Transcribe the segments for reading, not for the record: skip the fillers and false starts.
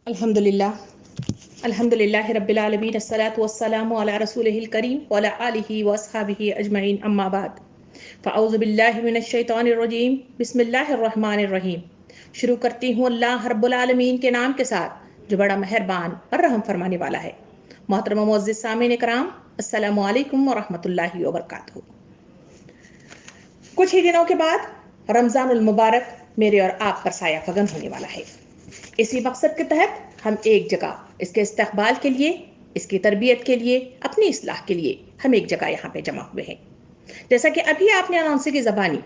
الحمدللہ رب العالمین الصلاۃ والسلام علی رسولہ الکریم وعلی آلہ واصحابہ اجمعین اما بعد فاعوذ باللہ من الشیطان الرجیم بسم اللہ الرحمن الرحیم۔ شروع کرتی ہوں اللہ رب العالمین کے نام کے ساتھ جو بڑا مہربان اور رحم فرمانے والا ہے۔ محترم معزز سامعین کرام، السلام علیکم ورحمۃ اللہ وبرکاتہ۔ کچھ ہی دنوں کے بعد رمضان المبارک میرے اور آپ پر سایہ فگن ہونے والا ہے۔ اسی مقصد کے تحت ہم ایک جگہ اس کے استقبال کے لیے، اس کی تربیت کے لیے، اپنی اصلاح کے لیے ہم ایک جگہ یہاں پہ جمع ہوئے ہیں۔ جیسا کہ ابھی آپ نے اناؤنسر کی زبانی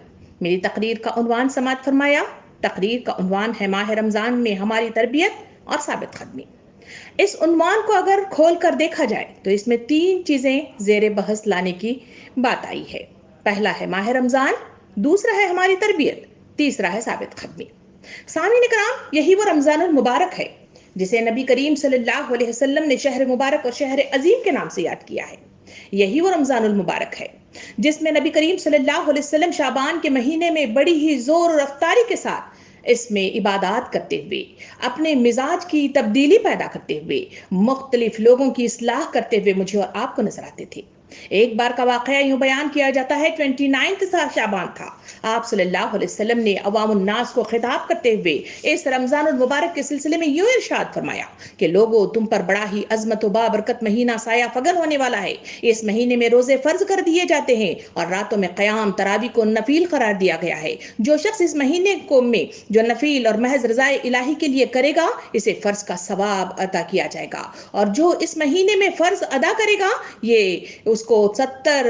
میری تقریر کا عنوان سماعت فرمایا، تقریر کا عنوان ہے ماہ رمضان میں ہماری تربیت اور ثابت قدمی۔ اس عنوان کو اگر کھول کر دیکھا جائے تو اس میں 3 چیزیں زیر بحث لانے کی بات آئی ہے۔ پہلا ہے ماہ رمضان، دوسرا ہے ہماری تربیت، تیسرا ہے ثابت قدمی۔ سامعین کرام، یہی وہ رمضان المبارک ہے جسے نبی کریم صلی اللہ علیہ وسلم نے شہر مبارک اور شہر عظیم کے نام سے یاد کیا ہے۔ یہی وہ رمضان المبارک ہے جس میں نبی کریم صلی اللہ علیہ وسلم شعبان کے مہینے میں بڑی ہی زور اور رفتاری کے ساتھ اس میں عبادات کرتے ہوئے، اپنے مزاج کی تبدیلی پیدا کرتے ہوئے، مختلف لوگوں کی اصلاح کرتے ہوئے مجھے اور آپ کو نظر آتے تھے۔ ایک بار کا واقعہ یوں بیان کیا جاتا ہے، 29 شعبان تھا۔ آپ صلی اللہ علیہ وسلم نے عوام الناس کو خطاب کرتے ہوئے اس رمضان المبارک کے سلسلے میں یوں ارشاد فرمایا کہ لوگو، تم پر بڑا ہی عظمت و بابرکت مہینہ سایہ فگن ہونے والا ہے۔ اس مہینے میں روزے فرض کر دیے جاتے ہیں اور راتوں میں قیام تراویح کو نفیل قرار دیا گیا ہے۔ جو شخص اس مہینے میں جو نفیل اور محض رضائے الہی کے لیے کرے گا، اسے فرض کا ثواب عطا کیا جائے گا، اور جو اس مہینے میں فرض ادا کرے گا، یہ اس کو 70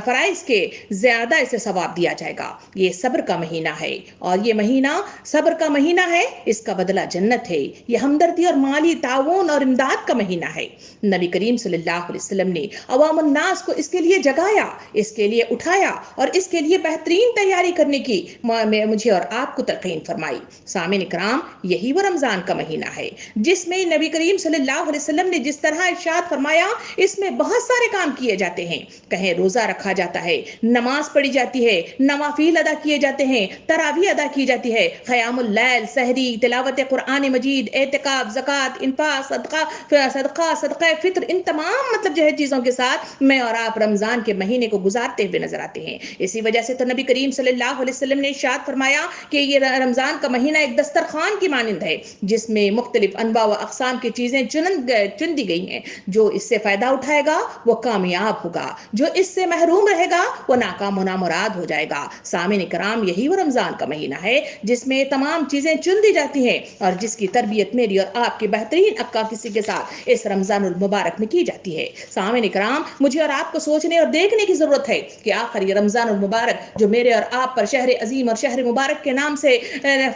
فرائض کے زیادہ اسے ثواب دیا جائے گا۔ یہ صبر کا مہینہ ہے، اور یہ مہینہ صبر کا مہینہ ہے، اس کا بدلہ جنت ہے۔ یہ ہمدردی اور مالی تعاون اور امداد کا مہینہ ہے۔ نبی کریم صلی اللہ علیہ وسلم نے عوام الناس کو اس کے لیے جگایا، اس کے لیے اٹھایا اور اس کے لیے بہترین تیاری کرنے کی مجھے اور آپ کو تلقین فرمائی۔ سامعین کرام، یہی وہ رمضان کا مہینہ ہے جس میں نبی کریم صلی اللہ علیہ وسلم نے جس طرح ارشاد فرمایا، اس میں بہت سارے کام کیے جاتے ہیں۔ کہیں روزہ رکھا جاتا ہے، نماز پڑھی جاتی ہے، نوافل ادا کیے جاتے ہیں، تراویح ادا کی جاتی ہے، قیام اللیل، سحری، تلاوت قرآن مجید، اعتکاف، زکوٰۃ، انفاق، صدقہ فطر، ان تمام جو ہے چیزوں کے ساتھ میں اور آپ رمضان کے مہینے کو گزارتے ہوئے نظر آتے ہیں۔ اسی وجہ سے تو نبی کریم صلی اللہ علیہ وسلم نے ارشاد فرمایا کہ یہ رمضان کا مہینہ ایک دسترخوان کی مانند ہے جس میں مختلف انواع و اقسام کی چیزیں چن دی گئی ہیں۔ جو اس سے فائدہ اٹھائے گا وہ کامیاب ہوگا، جو اس سے محروم رہے گا وہ ناکام و نامراد ہو جائے گا۔ سامعین کرام، یہی وہ رمضان کا مہینہ ہے جس میں تمام چیزیں چن دی جاتی ہیں اور جس کی تربیت میری اور آپ کے بہترین اکا کسی کے ساتھ اس رمضان المبارک میں کی جاتی ہے۔ سامعین کرام، مجھے اور آپ کو سوچنے اور دیکھنے کی ضرورت ہے کہ آخر یہ رمضان المبارک جو میرے اور آپ پر شہر عظیم اور شہر مبارک کے نام سے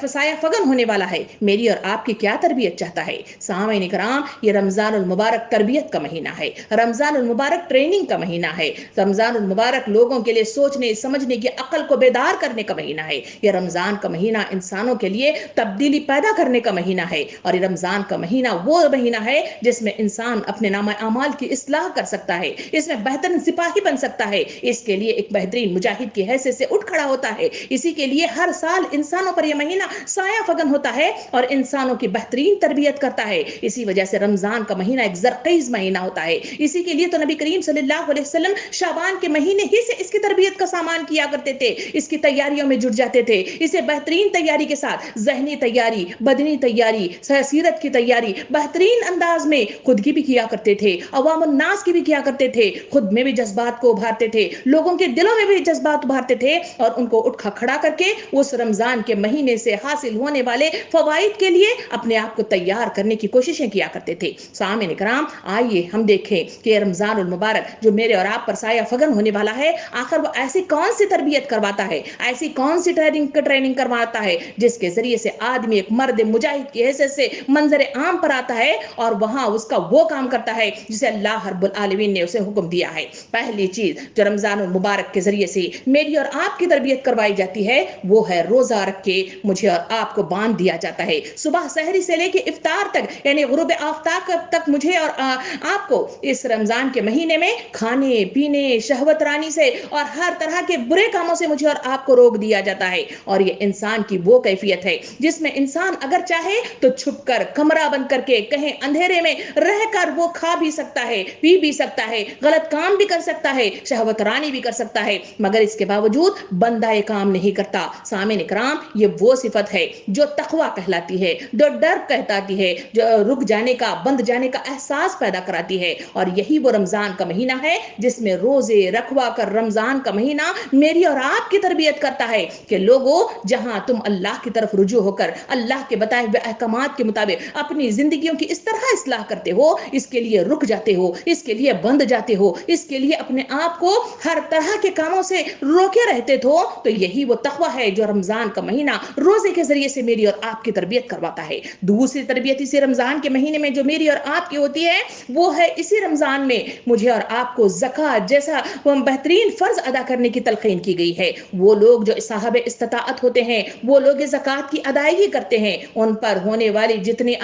سایہ فگن ہونے والا ہے، میری اور آپ کی کیا تربیت چاہتا ہے؟ سامعین کرام، یہ رمضان المبارک تربیت کا مہینہ ہے، رمضان المبارک ٹریننگ کا مہینہ ہے، رمضان المبارک لوگوں کے لیے سوچنے سمجھنے کی عقل کو بیدار کرنے کا مہینہ ہے۔ یہ رمضان کا مہینہ انسانوں کے لیے تبدیلی پیدا کرنے کا مہینہ ہے، اور یہ رمضان کا مہینہ وہ مہینہ ہے جس میں انسان اپنے نامہ اعمال کی اصلاح کر سکتا ہے، اس میں بہترین سپاہی بن سکتا ہے، اس کے لیے ایک بہترین مجاہد کی حیثیت سے اٹھ کھڑا ہوتا ہے۔ اسی کے لیے ہر سال انسانوں پر یہ مہینہ سایہ فگن ہوتا ہے اور انسانوں کی بہترین تربیت کرتا ہے۔ اسی وجہ سے رمضان کا مہینہ ایک زرخیز مہینہ ہوتا ہے۔ اسی کے لیے تو نبی کریم صلی اللہ علیہ وسلم شعبان کے مہینے ہی سے اس کی تربیت کا سامان کیا کرتے تھے، اس کی تیاریوں میں جٹ جاتے تھے۔ اسے بہترین تیاری کے ساتھ ذہنی تیاری، بدنی تیاری، سیرت کی تیاری بہترین انداز میں خود کی بھی کیا کرتے تھے، عوام الناس کی بھی کیا کرتے تھے، خود میں بھی جذبات کو ابھارتے تھے، لوگوں کے دلوں میں بھی جذبات ابھارتے تھے، اور ان کو اٹھا کھڑا کر کے اس رمضان کے مہینے سے حاصل ہونے والے فوائد کے لیے اپنے آپ کو تیار کرنے کی کوششیں کیا کرتے تھے۔ سامعین کرام، آئیے ہم دیکھیں کہ رمضان المبارک جو میرے اور آپ پر سایہ فگن ہونے والا ہے، آخر وہ ایسی کون سی تربیت کرواتا ہے، ایسی کون سی ٹریننگ کرواتا ہے جس کے ذریعے سے آدمی ایک مرد مجاہد کی حیثیت سے منظر عام پر آتا ہے اور وہاں اس کا وہ کام کرتا ہے جسے اللہ رب العالمین نے اسے حکم دیا ہے۔ پہلی چیز جو رمضان المبارک کے ذریعے سے میری اور آپ کی تربیت کروائی جاتی ہے وہ ہے روزہ رکھ کے مجھے اور آپ کو باندھ دیا جاتا ہے۔ صبح سحری سے لے کے افطار تک، یعنی غروب آفتاب تک مجھے اور آپ کو اس رمضان کے مہینے میں کھانے پینے شہوت رانی سے اور ہر طرح کے برے کاموں سے مجھے اور آپ کو روک دیا جاتا ہے. اور یہ انسان کی وہ کیفیت ہے جس میں انسان اگر چاہے تو چھپ کر کمرہ بند کر کے کہیں اندھیرے میں رہ کر وہ کھا بھی سکتا ہے, پی بھی سکتا ہے, غلط کام بھی کر سکتا ہے, شہوت رانی بھی کر سکتا ہے, مگر اس کے باوجود بندہ یہ کام نہیں کرتا. سامعین اکرام, یہ وہ صفت ہے جو تقویٰ کہلاتی ہے, جو ڈر کہلاتی ہے, جو رک جانے کا بند جانے کا احساس پیدا کراتی ہے. اور یہی وہ رمضان کا مہینہ ہے جس میں روزے رکھوا کر رمضان کا مہینہ میری اور آپ کی تربیت کرتا ہے کہ لوگوں, جہاں تم اللہ کی طرف رجوع ہو کر اللہ کے بتائے ہوئے احکامات کے مطابق اپنی زندگیوں کی اس طرح اصلاح کرتے ہو, اس کے لیے رک جاتے ہو, اس کے لیے بند جاتے ہو, اس کے لیے اپنے آپ کو ہر طرح کے کاموں سے روکے رہتے ہو, تو یہی وہ تقویٰ ہے جو رمضان کا مہینہ روزے کے ذریعے سے میری اور آپ کی تربیت کرواتا ہے. دوسری تربیت اسی رمضان کے مہینے میں جو میری اور آپ کی ہوتی ہے وہ ہے اسی رمضان میں مجھے اور آپ کو زکوٰۃ جیسا بہترین فرض ادا کرنے کی تلقین کی گئی ہے. وہ لوگ جو صاحب استطاعت ہوتے ہیں, وہ لوگ زکوٰۃ کی ادائیگی کرتے ہیں, ان پر ہونے والی جتنی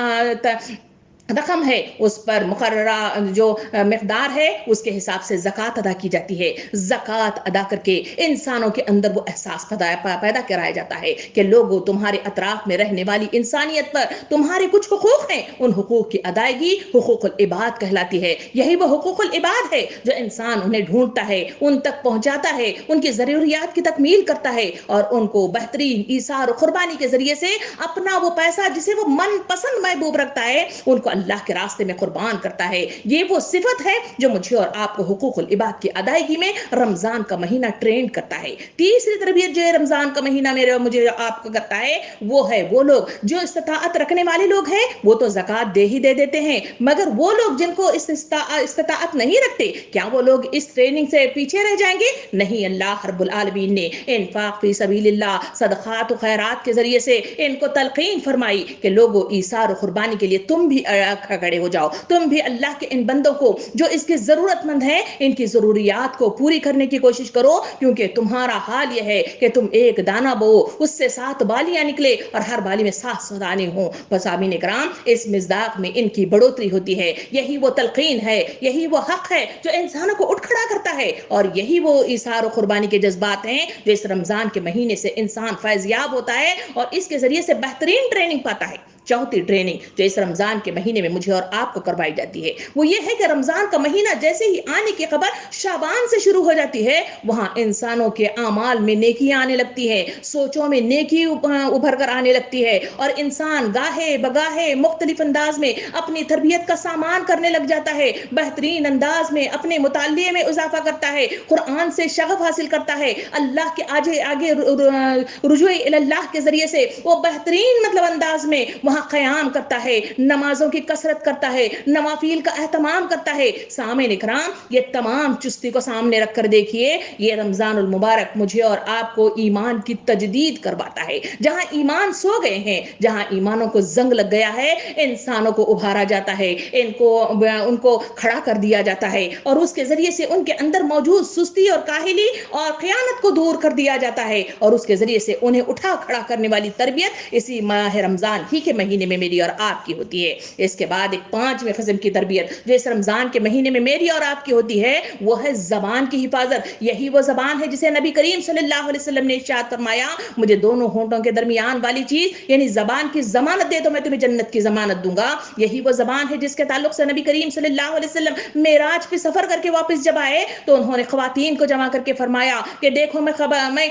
رقم ہے اس پر مقررہ جو مقدار ہے اس کے حساب سے زکوٰۃ ادا کی جاتی ہے. زکوٰۃ ادا کر کے انسانوں کے اندر وہ احساس پیدا کرایا جاتا ہے کہ لوگوں, تمہارے اطراف میں رہنے والی انسانیت پر تمہارے کچھ حقوق ہیں, ان حقوق کی ادائیگی حقوق العباد کہلاتی ہے. یہی وہ حقوق العباد ہے جو انسان انہیں ڈھونڈتا ہے, ان تک پہنچاتا ہے, ان کی ضروریات کی تکمیل کرتا ہے اور ان کو بہترین ایثار و قربانی کے ذریعے سے اپنا وہ پیسہ جسے وہ من پسند محبوب رکھتا ہے ان کو اللہ کے راستے میں قربان کرتا ہے. یہ وہ صفت ہے جو مجھے اور آپ کو حقوق العباد کی ادائیگی میں رمضان کا مہینہ ٹرینڈ کرتا ہے. تیسری تربیت جو رمضان کا مہینہ مجھے آپ کو کرتا ہے وہ ہے وہ لوگ جو استطاعت رکھنے والے لوگ ہیں, وہ تو زکوٰۃ دے ہی دے دیتے ہیں, مگر وہ لوگ جن کو استطاعت نہیں رکھتے, کیا وہ لوگ اس ٹریننگ سے پیچھے رہ جائیں گے؟ نہیں, اللہ رب العالمین نے انفاق فی سبیل اللہ, صدقات و خیرات کے ذریعے سے ان کو تلقین فرمائی کہ لوگوں ایثار و قربانی کے لیے تم بھی کھڑے ہو جاؤ, تم بھی اللہ کے ان بندوں کو جو اس کے ضرورت مند ہیں ان کی ضروریات کو پوری کرنے کی کوشش کرو, کیونکہ تمہارا حال یہ ہے کہ تم ایک دانہ بو, اس سے 7 بالیاں نکلے اور ہر بالی میں 700 دانے ہوں. سامعین اکرام, اس مصداق میں ان کی بڑھوتری ہوتی ہے. یہی وہ تلقین ہے, یہی وہ حق ہے جو انسانوں کو اٹھ کھڑا کرتا ہے, اور یہی وہ ایثار و قربانی کے جذبات ہیں جو اس رمضان کے مہینے سے انسان فیض یاب ہوتا ہے اور اس کے ذریعے سے بہترین ٹریننگ پاتا ہے. چوتھی ٹریننگ جو اس رمضان کے مہینے میں مجھے اور آپ کو کروائی جاتی ہے وہ یہ ہے کہ رمضان کا مہینہ جیسے ہی آنے کی خبر شعبان سے شروع ہو جاتی ہے, وہاں انسانوں کے اعمال میں نیکیاں آنے لگتی ہے, سوچوں میں نیکی ابھر کر آنے لگتی ہے, اور انسان گاہے بگاہے مختلف انداز میں اپنی تربیت کا سامان کرنے لگ جاتا ہے, بہترین انداز میں اپنے مطالعے میں اضافہ کرتا ہے, قرآن سے شغف حاصل کرتا ہے, اللہ کے آگے رجوع اللہ کے ذریعے سے وہ بہترین انداز میں وہاں قیام کرتا ہے, نمازوں کی کثرت کرتا ہے, نوافل کا اہتمام کرتا ہے. سامعین اکرام, یہ تمام چستی کو سامنے رکھ کر دیکھیے, یہ رمضان المبارک مجھے اور آپ کو ایمان کی تجدید کرواتا ہے. جہاں ایمان سو گئے ہیں, جہاں ایمانوں کو زنگ لگ گیا ہے, انسانوں کو ابھارا جاتا ہے, ان کو کھڑا کر دیا جاتا ہے, اور اس کے ذریعے سے ان کے اندر موجود سستی اور کاہلی اور خیانت کو دور کر دیا جاتا ہے, اور اس کے ذریعے سے انہیں اٹھا کھڑا کرنے والی تربیت اسی ماہ رمضان ہی کے مہینے میں میری اور آپ کی ہوتی ہے. اس کے بعد ایک 5ویں قسم کی تربیت جو اس رمضان کے مہینے میں میری اور آپ کی ہوتی ہے وہ ہے زبان کی حفاظت. یہی وہ زبان ہے جسے نبی کریم صلی اللہ علیہ وسلم نے ارشاد فرمایا, مجھے دونوں ہونٹوں کے درمیان والی چیز یعنی زبان کی ضمانت دے تو میں تمہیں جنت کی ضمانت دوں گا. یہی وہ زبان ہے جس کے تعلق سے نبی کریم صلی اللہ علیہ وسلم معراج پہ سفر کر کے واپس جب آئے تو انہوں نے خواتین کو جمع کر کے فرمایا کہ دیکھو میں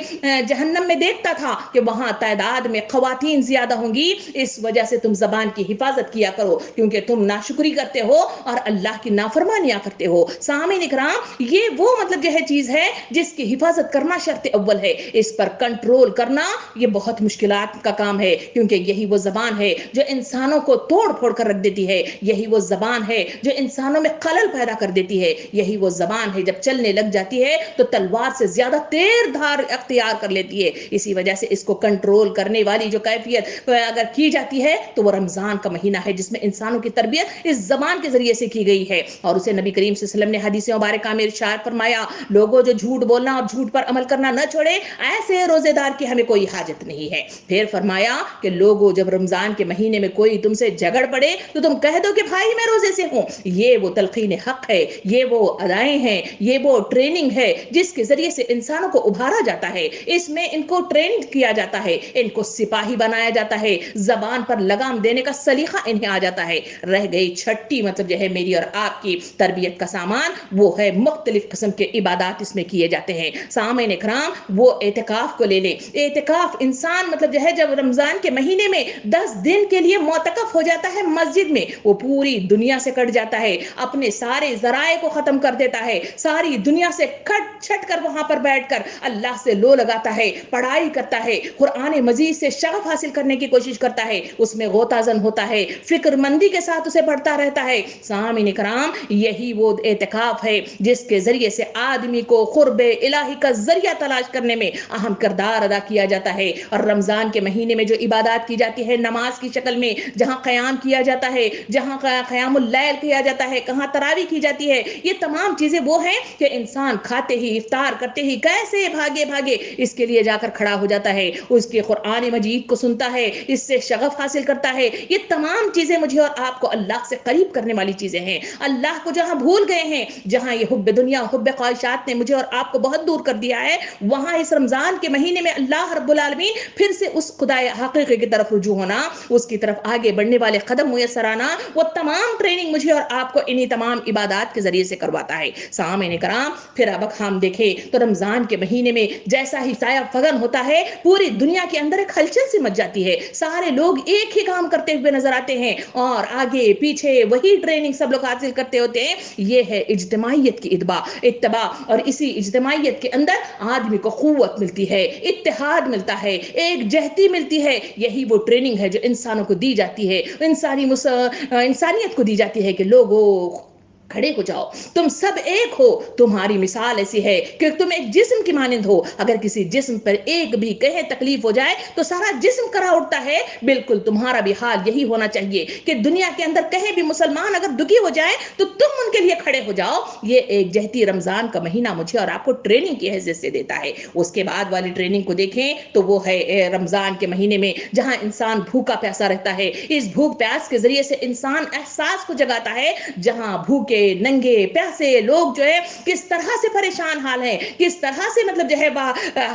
جہنم میں دیکھتا تھا کہ وہاں تعداد میں خواتین زیادہ ہوں گی, اس وجہ سے تم زبان کی حفاظت کیا کرو کیونکہ تم ناشکری کرتے ہو اور اللہ کی نافرمانیاں کرتے ہو. سامعین اکرام, یہ وہ جو ہے چیز ہے جس کی حفاظت کرنا شرط اول ہے. اس پر کنٹرول کرنا یہ بہت مشکلات کا کام ہے, کیونکہ یہی وہ زبان ہے جو انسانوں کو توڑ پھوڑ کر رکھ دیتی ہے, یہی وہ زبان ہے جو انسانوں میں خلل پیدا کر دیتی ہے, یہی وہ زبان ہے جب چلنے لگ جاتی ہے تو تلوار سے زیادہ تیر دھار اختیار کر لیتی ہے. اسی وجہ سے اس کو کنٹرول کرنے والی جو کیفیت اگر کی جاتی ہے تو وہ رمضان کا مہینہ ہے جس میں انسانوں کی تربیت اس زبان کے ذریعے سے کی گئی ہے. اور اسے نبی کریم صلی اللہ علیہ وسلم نے حدیث مبارکہ میں ارشاد فرمایا, لوگوں جو جھوٹ بولنا اور جھوٹ پر عمل کرنا نہ چھوڑے, ایسے روزے دار کی ہمیں کوئی حاجت نہیں ہے. پھر فرمایا کہ لوگوں جب رمضان کے مہینے میں کوئی تم سے جھگڑ پڑے تو تم کہہ دو کہ بھائی میں روزے سے ہوں. یہ وہ تلقین حق ہے, یہ وہ ادائیں ہیں, یہ وہ ٹریننگ ہے جس کے ذریعے سے انسانوں کو ابھارا جاتا ہے. اس میں ان کو ٹرینڈ کیا جاتا ہے, ان کو سپاہی بنایا جاتا ہے, زبان پر لگام دینے کا سلیقہ انہیں آ جاتا ہے. رہ گئی چھٹی مطلب جو ہے میری اور آپ کی تربیت کا سامان, وہ ہے مختلف قسم کے عبادات اس میں کیے جاتے ہیں. سامعین اکرام, وہ اعتکاف کو لے لیں. اعتکاف انسان مطلب جو ہے جب رمضان کے مہینے میں 10 دن کے لیے معتکف ہو جاتا ہے مسجد میں, وہ پوری دنیا سے کٹ جاتا ہے, اپنے سارے ذرائع کو ختم کر دیتا ہے, ساری دنیا سے کٹ چھٹ کر وہاں پر بیٹھ کر اللہ سے لو لگاتا ہے, پڑھائی کرتا ہے, قرآن مجید سے شغف حاصل کرنے کی کوشش کرتا ہے, اس میں غوطہ زن ہوتا ہے, فکر مندی کے ساتھ اسے پڑھتا رہتا ہے. سامعین کرام, یہی وہ اعتکاف ہے جس کے ذریعے سے آدمی کو قرب الہی کا ذریعہ تلاش کرنے میں اہم کردار ادا کیا جاتا ہے. اور رمضان کے مہینے میں جو عبادات کی جاتی ہے نماز کی شکل میں, جہاں قیام کیا جاتا ہے, جہاں قیام اللیل کیا جاتا ہے, کہاں تراویح کی جاتی ہے, یہ تمام چیزیں وہ ہیں کہ انسان کھاتے ہی افطار کرتے ہی کیسے بھاگے بھاگے اس کے لیے جا کر کھڑا ہو جاتا ہے, اس کے قرآن مجید کو سنتا ہے, اس سے شغف حاصل کرتا ہے. یہ تمام چیزیں مجھے اور آپ کو اللہ سے قریب کرنے والی چیزیں ہیں. اللہ کو جہاں بھول گئے ہیں, جہاں یہ حب دنیا حب خواہشات نے مجھے اور آپ کو بہت دور کر دیا ہے, وہاں اس رمضان کے مہینے میں اللہ رب العالمین پھر سے اس خدا حقیقی کی طرف رجوع ہونا, اس کی طرف آگے بڑھنے والے قدم میسر آنا, وہ تمام ٹریننگ مجھے اور آپ کو انہی تمام عبادات کے ذریعے سے کرواتا ہے. سامعین کرام, پھر اب ہم دیکھیں تو رمضان کے مہینے میں جیسا ہی سایہ فگن ہوتا ہے, پوری دنیا کے اندر ایک ہلچل سی مچ جاتی ہے. سارے لوگ ایک ہی کام کرتے ہوئے نظر آتے ہیں اور آگے پیچھے وہی ٹریننگ سب لوگ حاصل کرتے ہوتے ہیں. یہ ہے اجتماعیت کی اتباع, اور اسی اجتماعیت کے اندر آدمی کو قوت ملتی ہے, اتحاد ملتا ہے, ایک جہتی ملتی ہے. یہی وہ ٹریننگ ہے جو انسانوں کو دی جاتی ہے, انسانیت کو دی جاتی ہے کہ لوگوں کھڑے ہو جاؤ, تم سب ایک ہو. تمہاری مثال ایسی ہے کہ تم ایک جسم کی مانند ہو, اگر کسی جسم پر ایک بھی کہیں تکلیف ہو جائے تو سارا جسم کرا اٹھتا ہے. بالکل تمہارا بھی حال یہی ہونا چاہیے کہ دنیا کے اندر کہیں بھی مسلمان اگر دکھی ہو جائے تو تم ان کے لیے کھڑے ہو جاؤ. یہ ایک جہتی رمضان کا مہینہ مجھے اور آپ کو ٹریننگ کی حیثیت سے دیتا ہے. اس کے بعد والی ٹریننگ کو دیکھیں تو وہ ہے رمضان کے مہینے میں جہاں انسان بھوکا پیاسا رہتا ہے. اس بھوک پیاس کے ذریعے سے انسان احساس کو جگاتا ہے, جہاں بھوکے ننگے پیاسے لوگ جو ہے کس طرح سے پریشان حال ہیں, کس طرح سے مطلب جو ہے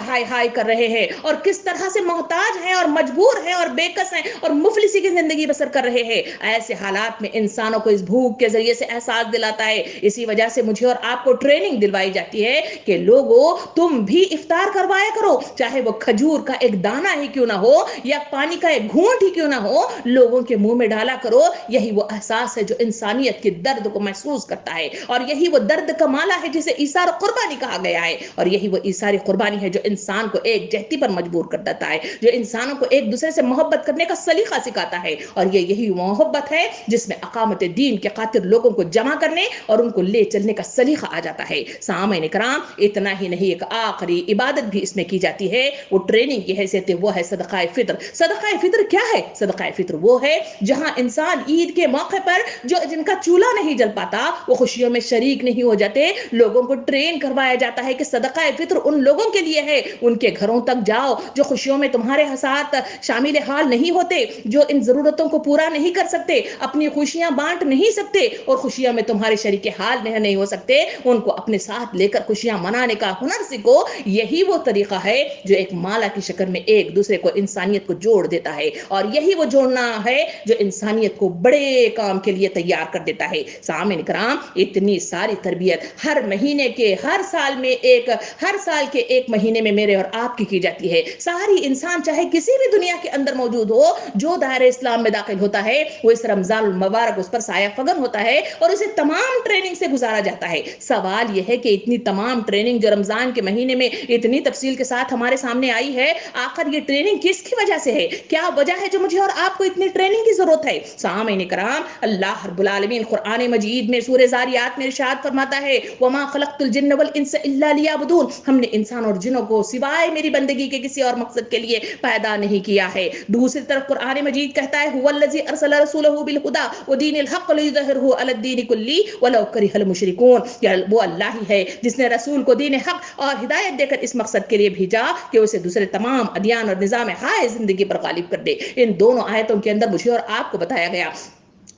ہائی ہائی کر رہے ہیں, اور کس طرح سے محتاج ہیں اور مجبور ہیں اور بےکس ہیں اور مفلسی کی زندگی بسر کر رہے ہیں. ایسے حالات میں انسانوں کو اس بھوک کے ذریعے سے احساس دلاتا ہے. اسی وجہ سے مجھے اور آپ کو ٹریننگ دلوائی جاتی ہے کہ لوگوں تم بھی افطار کروایا کرو, چاہے وہ کھجور کا ایک دانہ ہی کیوں نہ ہو یا پانی کا ایک گھونٹ ہی کیوں نہ ہو, لوگوں کے منہ میں ڈالا کرو. یہی وہ احساس ہے جو انسانیت کے درد کو محسوس کرتا ہے, اور یہی وہ درد کا مالا ہے جسے ایثار قربانی کہا گیا ہے. اور یہی وہ ایثار قربانی ہے جو انسان کو ایک جہتی پر مجبور کر دیتا ہے, جو انسانوں کو ایک دوسرے سے محبت کرنے کا سلیقہ سکھاتا ہے. اور یہی محبت ہے جس میں اقامت دین کے خاطر لوگوں کو جمع کرنے اور ان کو لے چلنے کا سلیقہ آ جاتا ہے. سامعین کرام, اتنا ہی نہیں, ایک آخری عبادت بھی اس میں کی جاتی ہے, وہ ٹریننگ کی حیثیت ہے, وہ ہے صدقہ فطر. صدقہ فطر کیا ہے؟ صدقہ فطر وہ ہے جہاں انسان عید کے موقع پر جن کا چولہا نہیں جل پاتا وہ خوشیوں میں شریک نہیں ہو جاتے, لوگوں کو ٹرین کروایا جاتا ہے کہ صدقہ فطر ان لوگوں کے لیے ہے. ان کے گھروں تک جاؤ جو خوشیوں میں تمہارے ساتھ شامل حال نہیں ہوتے, جو ان ضرورتوں کو پورا نہیں کر سکتے, اپنی خوشیاں بانٹ نہیں سکتے اور خوشیوں میں تمہارے شریک حال نہیں ہو سکتے, ان کو اپنے ساتھ لے کر خوشیاں منانے کا ہنر سیکھو. یہی وہ طریقہ ہے جو ایک مالا کی شکل میں ایک دوسرے کو, انسانیت کو جوڑ دیتا ہے, اور یہی وہ جوڑنا ہے جو انسانیت کو بڑے کام کے لیے تیار کر دیتا ہے. سامعین کرام, اتنی ساری تربیت ہر مہینے کے ہر سال کے ایک مہینے میں میرے اور آپ کی جاتی ہے. ساری انسان چاہے کسی بھی دنیا کے اندر موجود ہو, جو دائرہ اسلام میں داخل ہوتا ہے وہ اس رمضان المبارک اس پر سایہ فگن ہوتا ہے اور اسے تمام ٹریننگ سے گزارا جاتا ہے. سوال یہ ہے کہ اتنی تمام ٹریننگ جو رمضان کے مہینے میں اتنی تفصیل کے ساتھ ہمارے سامنے آئی ہے, آخر یہ ٹریننگ کس کی وجہ سے ہے؟ کیا وجہ ہے جو مجھے اور آپ کو اتنی ٹریننگ کی ضرورت ہے؟ سامعین کرام, اللہ رب العالمین قرآن مجید میں سورہ زاریات میں ارشاد فرماتا ہے وما خلقت الجن والانس الا لیعبدون، ہم نے انسان اور جنوں کو سوائے میری بندگی کے کسی اور مقصد کے لیے پیدا نہیں کیا ہے۔ دوسری طرف قرآن مجید کہتا ہے هو الذی ارسل رسوله بالهدى ودین الحق لیظہرہ علی الدین کلہ ولو کرہ المشرکون، یا وہ اللہ ہی ہے جس نے رسول کو دین حق اور ہدایت دے کر اس مقصد کے لیے بھیجا کہ اسے دوسرے تمام ادیان اور نظام ہائے زندگی پر غالب کر دے۔ ان دونوں آیتوں کے اندر مجھے اور آپ کو بتایا گیا،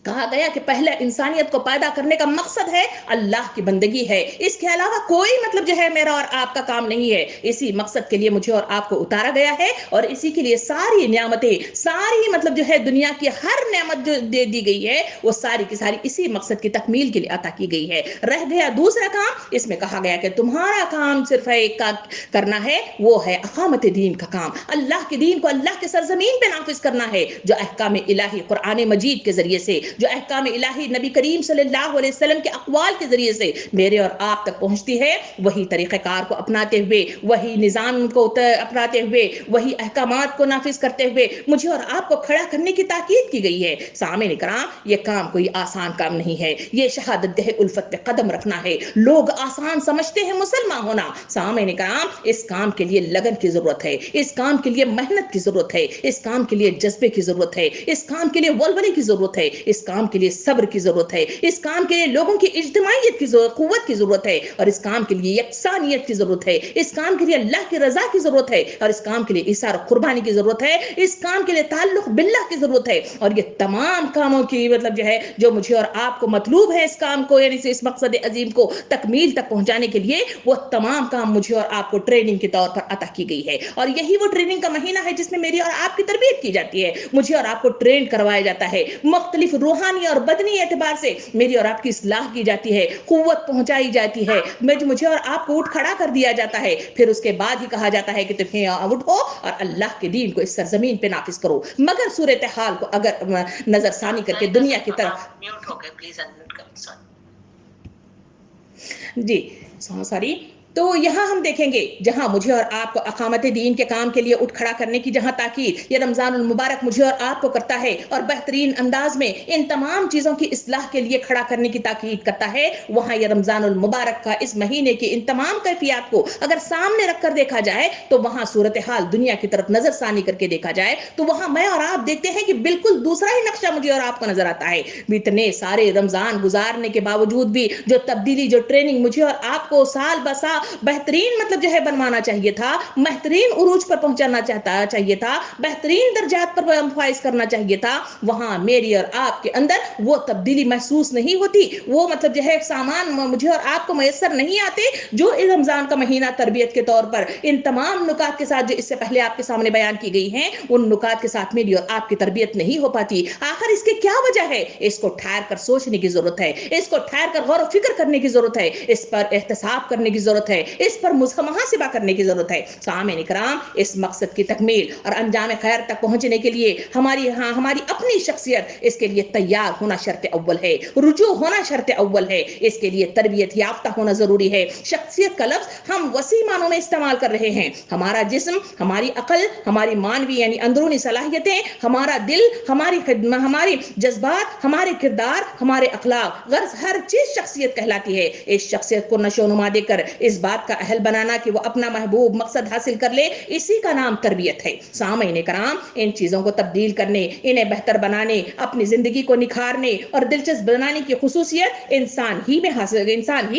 کہا گیا کہ پہلے انسانیت کو پیدا کرنے کا مقصد ہے اللہ کی بندگی ہے، اس کے علاوہ کوئی مطلب جو ہے میرا اور آپ کا کام نہیں ہے۔ اسی مقصد کے لیے مجھے اور آپ کو اتارا گیا ہے اور اسی کے لیے ساری نعمتیں، ساری مطلب جو ہے دنیا کی ہر نعمت جو دے دی گئی ہے وہ ساری کی ساری اسی مقصد کی تکمیل کے لیے عطا کی گئی ہے۔ رہ گیا دوسرا کام، اس میں کہا گیا کہ تمہارا کام صرف ایک کرنا ہے، وہ ہے اقامت دین کا کام، اللہ کے دین کو اللہ کے سرزمین پہ نافذ کرنا ہے، جو احکام الہی قرآن مجید کے ذریعے سے، جو احکام الہی نبی کریم صلی اللہ علیہ وسلم کے اقوال کے ذریعے سے میرے اور آپ تک پہنچتی ہے، وہی طریقہ کار کو اپناتے ہوئے، وہی نظام کو اپناتے ہوئے، وہی احکامات کو نافذ کرتے ہوئے مجھے اور آپ کو کھڑا کرنے کی تاکید کی گئی ہے۔ سامعین کرام، یہ کام کوئی آسان کام نہیں ہے، یہ شہادت دہ الفت پہ قدم رکھنا ہے۔ لوگ آسان سمجھتے ہیں مسلمان ہونا، سامعین کرام اس کام کے لیے لگن کی ضرورت ہے، اس کام کے لیے محنت کی ضرورت ہے، اس کام کے لیے جذبے کی ضرورت ہے، اس کام کے لیے ولولے کی ضرورت ہے، اس کام کے لیے صبر کی ضرورت ہے، اس کام کے لیے لوگوں کی اجتماعیت کی قوت کی ضرورت ہے، اور اس کام کے لیے یکسانیت کی ضرورت ہے، اس کام کے لیے اللہ کی رضا کی ضرورت ہے، اور اس کام کے لیے ایثار و قربانی کی ضرورت ہے، اس کام کے لیے تعلق باللہ کی ضرورت ہے۔ اور یہ تمام کاموں کی مطلب جو ہے جو مجھے اور آپ کو مطلوب ہے اس کام کو، یعنی اس مقصد عظیم کو تکمیل تک پہنچانے کے لیے، وہ تمام کام مجھے اور آپ کو ٹریننگ کے طور پر عطا کی گئی ہے۔ اور یہی وہ ٹریننگ کا مہینہ ہے جس میں میری اور آپ کی تربیت کی جاتی ہے، مجھے اور آپ کو ٹرین کروایا جاتا ہے، مختلف روحانی اور بدنی اعتبار سے میری اور آپ کی اصلاح کی جاتی ہے، قوت پہنچائی جاتی ہے، مجھے اور آپ کو اٹھ کھڑا کر دیا جاتا ہے، پھر اس کے بعد ہی کہا جاتا ہے کہ تمہیں اٹھو اور اللہ کے دین کو اس سرزمین پہ نافذ کرو۔ مگر صورتحال کو اگر نظر ثانی کر کے دنیا کی طرف میوٹ ہو گئے، پلیز انمیوٹ کریں، جی سوری، تو یہاں ہم دیکھیں گے جہاں مجھے اور آپ کو اقامت دین کے کام کے لیے اٹھ کھڑا کرنے کی جہاں تاکید یہ رمضان المبارک مجھے اور آپ کو کرتا ہے، اور بہترین انداز میں ان تمام چیزوں کی اصلاح کے لیے کھڑا کرنے کی تاکید کرتا ہے، وہاں یہ رمضان المبارک کا اس مہینے کی ان تمام کیفیات کو اگر سامنے رکھ کر دیکھا جائے تو وہاں صورتحال دنیا کی طرف نظر ثانی کر کے دیکھا جائے تو وہاں میں اور آپ دیکھتے ہیں کہ بالکل دوسرا ہی نقشہ مجھے اور آپ کو نظر آتا ہے۔ اتنے سارے رمضان گزارنے کے باوجود بھی جو تبدیلی، جو ٹریننگ مجھے اور آپ کو سال بسا بہترین مطلب جو ہے بنوانا چاہیے تھا، بہترین عروج پر پہنچانا چاہیے تھا، بہترین درجات پر فائز کرنا چاہیے تھا، وہاں میری اور آپ کے اندر وہ تبدیلی محسوس نہیں ہوتی، وہ مطلب جو ہے سامان مجھے اور آپ کو میسر نہیں آتے جو رمضان کا مہینہ تربیت کے طور پر ان تمام نکات کے ساتھ جو اس سے پہلے آپ کے سامنے بیان کی گئی ہیں، ان نکات کے ساتھ میری اور آپ کی تربیت نہیں ہو پاتی۔ آخر اس کی کیا وجہ ہے؟ اس کو ٹھہر کر سوچنے کی ضرورت ہے، اس کو ٹھہر کر غور و فکر کرنے کی ضرورت ہے، اس پر احتساب کرنے کی ضرورت ہے، اس پر محاسبہ کرنے کی ضرورت ہے۔ سامعین کرام، اس مقصد کی تکمیل اور انجام خیر تک پہنچنے کے لیے ہماری اپنی شخصیت اس کے لیے تیار ہونا شرط اول ہے، رجوع ہونا شرط اول ہے، اس کے لیے تربیت یافتہ ہونا ضروری ہے۔ شخصیت کا لفظ ہم وسیع معنوں میں استعمال کر رہے ہیں، ہمارا جسم، ہماری عقل، ہماری مانوی یعنی اندرونی صلاحیتیں، ہمارا دل، ہماری جذبات، ہمارے کردار، ہمارے اخلاق، غرض ہر چیز شخصیت کہلاتی ہے۔ اس شخصیت کو نشو و نما دے کر اس بات کا اہل بنانا کہ وہ اپنا محبوب مقصد حاصل کر لے، اسی کا نام تربیت ہے۔ سامعین کرام، ان چیزوں کو تبدیل کرنے، انہیں بہتر بنانے، اپنی زندگی کو نکھارنے اور دلچسپ بنانے کی خصوصیت انسان ہی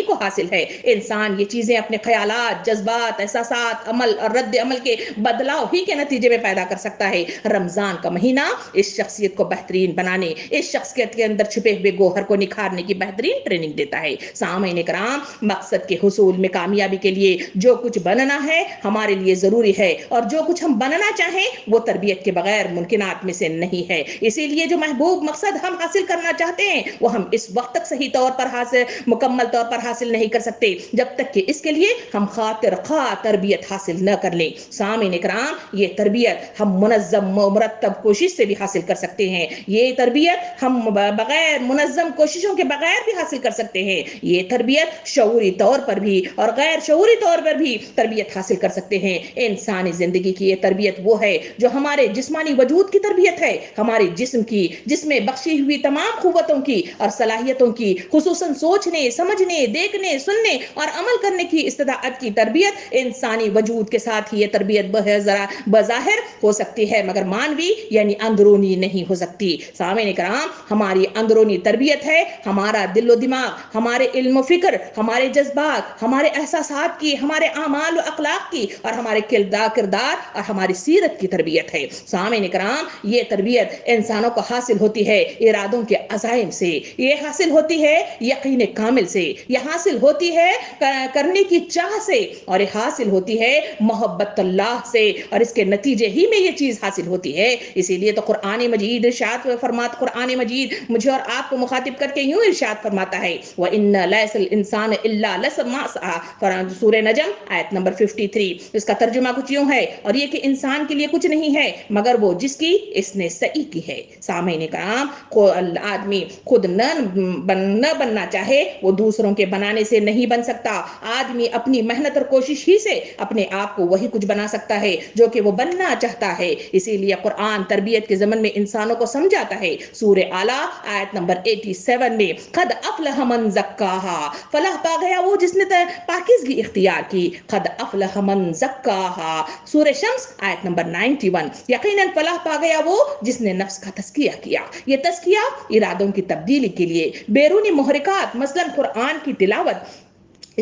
کو حاصل ہے۔ انسان یہ چیزیں اپنے خیالات، جذبات، احساسات، عمل اور رد عمل کے بدلاؤ ہی کے نتیجے میں پیدا کر سکتا ہے۔ رمضان کا مہینہ اس شخصیت کو بہترین بنانے، اس شخصیت کے اندر چھپے ہوئے گوہر کو نکھارنے کی بہترین ٹریننگ دیتا ہے۔ سامعین کرام، مقصد کے حصول میں کامیابی کے لیے جو کچھ بننا ہے ہمارے لیے ضروری ہے، اور جو کچھ ہم بننا چاہیں وہ تربیت کے بغیر ممکنات میں سے نہیں ہے۔ اسی لیے جو محبوب مقصد ہم حاصل کرنا چاہتے ہیں وہ ہم اس وقت تک صحیح طور پر مکمل طور پر حاصل نہیں کر سکتے جب تک کہ اس کے لیے ہم خاطر خواہ تربیت حاصل نہ کر لیں۔ سامعین کرام، یہ تربیت ہم منظم و مرتب کوشش سے بھی حاصل کر سکتے ہیں، یہ تربیت ہم بغیر منظم کوششوں کے بغیر بھی حاصل کر سکتے ہیں، یہ تربیت شعوری طور پر بھی اور غیر غیر شعوری طور پر بھی تربیت حاصل کر سکتے ہیں۔ انسانی زندگی کی یہ تربیت وہ ہے جو ہمارے جسمانی وجود کی تربیت ہے، ہمارے جسم کی، جس میں بخشی ہوئی تمام قوتوں کی اور صلاحیتوں کی، خصوصاً سوچنے، سمجھنے، دیکھنے، سننے اور عمل کرنے کی استطاعت کی تربیت۔ انسانی وجود کے ساتھ ہی یہ تربیت بظاہر ہو سکتی ہے مگر مانوی یعنی اندرونی نہیں ہو سکتی۔ سامعین کرام، ہماری اندرونی تربیت ہے ہمارا دل و دماغ، ہمارے علم و فکر، ہمارے جذبات، ہمارے احساسات کی، ہمارے اعمال و اخلاق کی اور ہمارے کردار اور ہماری سیرت کی تربیت ہے۔ سامعین کرام، یہ تربیت انسانوں کو حاصل ہوتی ہے ارادوں کے عزائم سے، یہ حاصل ہوتی ہے یقین کامل سے، یہ حاصل ہوتی ہے کرنے کی چاہ سے، اور یہ حاصل ہوتی ہے محبت اللہ سے، اور اس کے نتیجے ہی میں یہ چیز حاصل ہوتی ہے۔ اسی لیے تو قرآن مجید ارشاد فرماتا، قرآن مجید مجھے اور آپ کو مخاطب کر کے یوں ارشاد فرماتا ہے وَإِنَّ لَيْسَ الْإِنسَانَ إِلَّا مَا سَعَىٰ، سورہ نجم آیت نمبر 53۔ اس کا ترجمہ کچھ یوں ہے، اور یہ کہ انسان کے لیے کچھ نہیں ہے مگر وہ جس کی اس نے سعی کی ہے۔ سامعین کرام، آدمی خود نہ بننا چاہے وہ دوسروں کے بنانے سے نہیں بن سکتا۔ آدمی اپنی محنت اور کوشش ہی سے اپنے آپ کو وہی کچھ بنا سکتا ہے جو کہ وہ بننا چاہتا ہے۔ اسی لیے قرآن تربیت کے ضمن میں انسانوں کو سمجھاتا ہے۔ سورہ اعلیٰ آیت نمبر 87 میں قد افلح من زکاہا، فلاح پا گیا وہ جس نے پاکیزگی اختیار کی۔ قد افلح من زکاہا، سورہ شمس آیت نمبر 91، یقیناً فلاح پا گیا وہ جس نے نفس کا تزکیہ کیا۔ یہ تزکیہ ارادوں کی تبدیلی کے لیے بیرونی محرکات مثلاً قرآن کی تلاوت،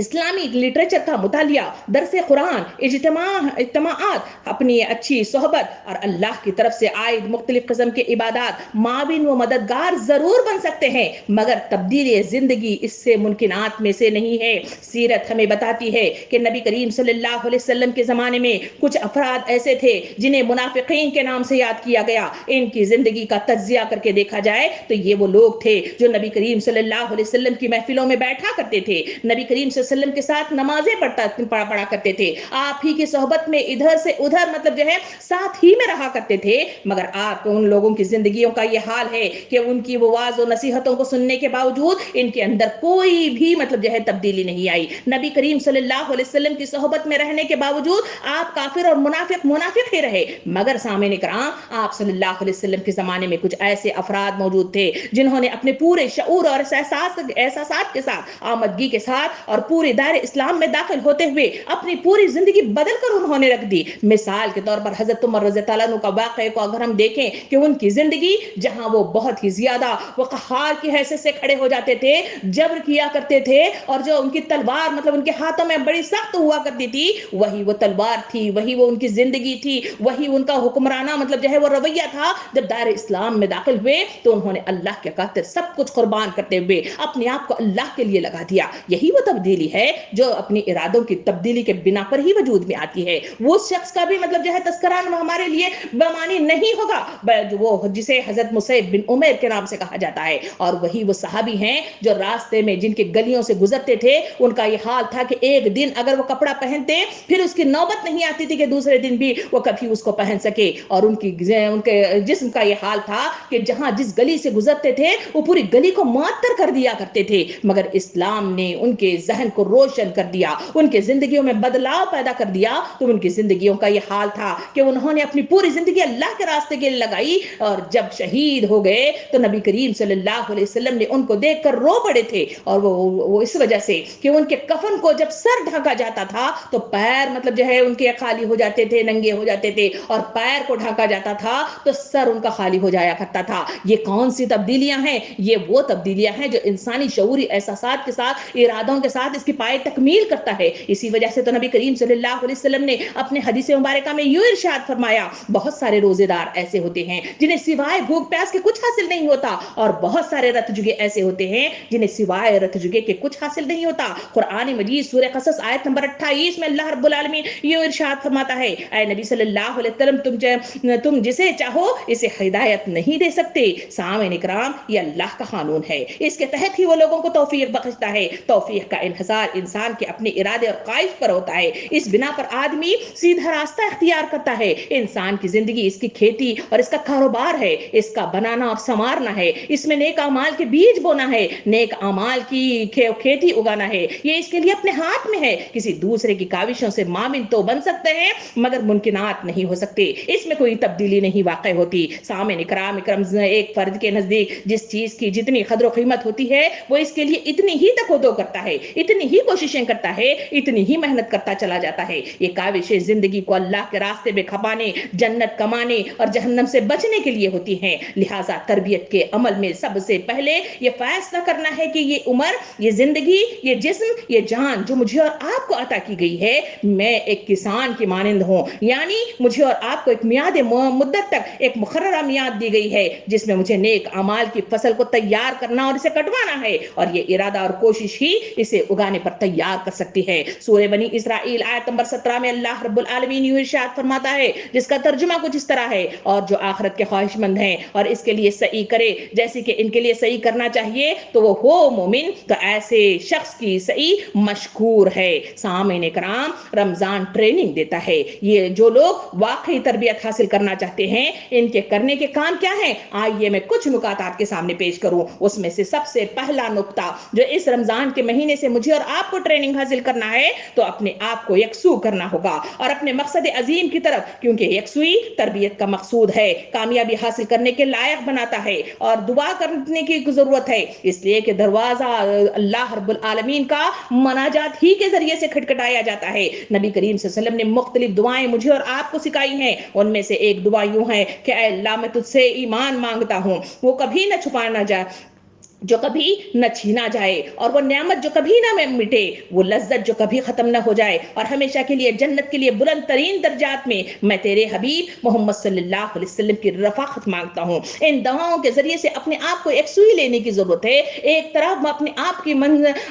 اسلامی لٹریچر کا مطالعہ، درس قرآن، اجتماعات، اپنی اچھی صحبت اور اللہ کی طرف سے عائد مختلف قسم کے عبادات معاون و مددگار ضرور بن سکتے ہیں مگر تبدیلی زندگی اس سے ممکنات میں سے نہیں ہے۔ سیرت ہمیں بتاتی ہے کہ نبی کریم صلی اللہ علیہ وسلم کے زمانے میں کچھ افراد ایسے تھے جنہیں منافقین کے نام سے یاد کیا گیا۔ ان کی زندگی کا تجزیہ کر کے دیکھا جائے تو یہ وہ لوگ تھے جو نبی کریم صلی اللہ علیہ وسلم کی محفلوں میں بیٹھا کرتے تھے، نبی کریم صلی اللہ علیہ وسلم کے ساتھ نمازیں پڑھا کرتے تھے، آپ ہی کی صحبت میں ادھر سے ادھر مطلب جو ہے ساتھ ہی میں رہا کرتے تھے، مگر آپ ان لوگوں کی زندگیوں کا یہ حال ہے کہ ان کی وہ واعظ و نصیحتوں کو سننے کے باوجود ان کے اندر کوئی بھی مطلب جو ہے تبدیلی نہیں آئی۔ نبی کریم صلی اللہ علیہ وسلم کی صحبت میں رہنے کے باوجود آپ کافر اور منافق ہی رہے، مگر سامعین کرام، آپ صلی اللہ علیہ وسلم کے زمانے میں کچھ ایسے افراد موجود تھے جنہوں نے اپنے پورے شعور اور احساسات کے ساتھ، آمدگی کے ساتھ اور پورے دائرے اسلام میں داخل ہوتے ہوئے اپنی پوری زندگی بدل کر انہوں نے رکھ دی۔ مثال کے طور پر حضرت عمر رضی اللہ عنہ کا واقعے کو اگر ہم دیکھیں کہ ان کی زندگی جہاں وہ بہت ہی زیادہ وہ قہار کی حیثیت سے کھڑے ہو جاتے تھے، جبر کیا کرتے تھے، اور جو ان کی تلوار مطلب ان کے ہاتھوں میں بڑی سخت ہوا کرتی تھی، وہی وہ تلوار تھی، وہی وہ ان کی زندگی تھی، وہی ان کا حکمرانہ مطلب جو ہے وہ رویہ تھا۔ جب دائرے اسلام میں داخل ہوئے تو انہوں نے اللہ کے خاطر سب کچھ قربان کرتے ہوئے اپنے آپ کو اللہ کے لیے لگا دیا۔ یہی وہ تبدیلی ہے جو اپنی ارادوں کی تبدیلی کے بنا پر ہی وجود میں آتی ہے۔ وہ شخص کا بھی مطلب جو ہے تذکرہ ہمارے لیے بمانی نہیں ہوگا، وہ جسے حضرت مصعب بن عمیر کے نام سے کہا جاتا ہے، اور وہی وہ صحابی ہیں جو راستے میں جن کے گلیوں سے گزرتے تھے، ان کا یہ حال تھا کہ ایک دن اگر وہ کپڑا پہنتے پھر اس کی نوبت نہیں آتی تھی کہ دوسرے دن بھی وہ کبھی اس کو پہن سکے، اور ان کے جسم کا یہ حال تھا کہ جہاں جس گلی سے گزرتے تھے وہ پوری گلی کو معطر کر دیا کرتے تھے، مگر اسلام نے ان کے ذہن کو روشن کر دیا، ان کے زندگیوں میں بدلاؤ پیدا کر دیا، تو ان کی زندگیوں کا یہ حال تھا کہ انہوں نے اپنی پوری زندگی اللہ کے راستے کے لیے لگائی، اور جب شہید ہو گئے تو نبی کریم صلی اللہ علیہ وسلم نے ان کو دیکھ کر رو پڑے تھے، اور وہ اس وجہ سے کہ ان کے کفن کو جب سر ڈھانکا جاتا تھا تو پیر مطلب جو ہے ان کے خالی ہو جاتے تھے، ننگے ہو جاتے تھے، اور پیر کو ڈھانکا جاتا تھا تو سر ان کا خالی ہو جایا کرتا تھا۔ یہ کون سی تبدیلیاں ہیں؟ یہ وہ تبدیلیاں ہیں جو انسانی شعوری احساسات کے ساتھ، ارادوں کے ساتھ اس کی پائے تکمیل کرتا ہے۔ اسی وجہ سے تو نبی کریم صلی اللہ علیہ وسلم نے اپنے حدیث مبارکہ میں یوں ارشاد فرمایا، بہت سارے روزے دار ایسے ہوتے ہیں جنہیں سوائے بھوک پیاس کے کچھ حاصل نہیں ہوتا، اور بہت سارے رت جگے ایسے ہوتے ہیں جنہیں سوائے رت جگے کے کچھ حاصل نہیں ہوتا۔ قرآن مجید سورہ قصص آیت نمبر 28 میں اللہ رب العالمین یوں ارشاد فرماتا ہے، اے نبی صلی اللہ علیہ وسلم تم جسے چاہو اسے ہدایت نہیں دے سکتے۔ سامعین کرام، یہ اللہ کا قانون ہے، اس کے تحت ہی وہ لوگوں کو توفیق بخشتا ہے۔ توفیق کا انحصار انحصار انسان کے اپنے ارادے اور خواہش پر ہوتا ہے. اس بنا پر آدمی سیدھا راستہ اختیار کرتا ہے. انسان کی زندگی اس کی کھیتی اور اس کا کاروبار ہے, اس کا بنانا اور سنوارنا ہے, اس میں نیک اعمال کے بیج بونا ہے, نیک اعمال کی کھیتی اگانا ہے. یہ اس کے لیے اپنے ہاتھ میں ہے. کسی دوسرے کی کاوشوں سے مامن تو بن سکتے ہیں مگر ممکنات نہیں ہو سکتے. اس میں کوئی تبدیلی نہیں واقع ہوتی. سامعین اکرام ایک فرد کے نزدیک جس چیز کی جتنی قدر و قیمت ہوتی ہے وہ اس کے لیے اتنی ہی تکودو کرتا ہے, اتنی ہی کوششیں کرتا ہے, اتنی ہی محنت کرتا چلا جاتا ہے. یہ کاوشیں زندگی کو اللہ کے راستے میں کھپانے, جنت کمانے اور جہنم سے بچنے کے لیے ہوتی ہیں. لہٰذا تربیت کے عمل میں سب سے پہلے یہ فیصلہ کرنا ہے کہ یہ عمر, یہ زندگی, یہ جسم, یہ جان جو مجھے اور آپ کو عطا کی گئی ہے, میں ایک کسان کی مانند ہوں. یعنی مجھے اور آپ کو ایک میعاد مدت تک ایک مقررہ میعاد دی گئی ہے جس میں مجھے نیک اعمال کی فصل کو تیار کرنا اور اسے کٹوانا ہے, اور یہ ارادہ اور کوشش ہی اسے اگانے پر تیار کر سکتی ہے. سورہ بنی اسرائیل آیت نمبر 17 میں اللہ رب العالمین یہ ارشاد فرماتا ہے, جس کا ترجمہ کچھ اس طرح ہے, اور جو آخرت کے خواہش مند ہیں اور اس کے لیے سعی کرے جیسے کہ ان کے لیے سعی کرنا چاہیے تو وہ ہو مومن, تو ایسے شخص کی سعی مشکور ہے. سامعین کرام, رمضان ٹریننگ دیتا ہے. یہ جو لوگ واقعی تربیت حاصل کرنا چاہتے ہیں ان کے کرنے کے کام کیا ہیں, آئیے میں کچھ نکات آپ کے سامنے پیش کروں. اس میں سے سب سے پہلا نقطہ جو اس رمضان کے مہینے سے مجھے اور آپ کو ٹریننگ حاصل کرنا ہے تو اپنے آپ کو یکسو کرنا ہوگا اور اپنے مقصد عظیم کی طرف, کیونکہ یکسوئی تربیت کا مقصود ہے, کامیابی حاصل کرنے کے لائق بناتا ہے اور دعا کرنے کی ضرورت ہے. اس لیے کہ دروازہ اللہ رب العالمین کا مناجات ہی کے ذریعے سے کھٹکھٹایا جاتا ہے. نبی کریم صلی اللہ علیہ وسلم نے مختلف دعائیں مجھے اور آپ کو سکھائی ہیں. ان میں سے ایک دعا یوں ہے کہ اے اللہ میں تجھ سے ایمان مانگتا ہوں, وہ کبھی نہ چھپانا جائے, جو کبھی نہ چھینا جائے, اور وہ نعمت جو کبھی نہ مٹے, وہ لذت جو کبھی ختم نہ ہو جائے, اور ہمیشہ کے لیے جنت کے لیے بلند ترین درجات میں تیرے حبیب محمد صلی اللہ علیہ وسلم کی رفاقت مانگتا ہوں. ان دعاؤں کے ذریعے سے اپنے آپ کو یکسوئی لینے کی ضرورت ہے. ایک طرف اپنے آپ کی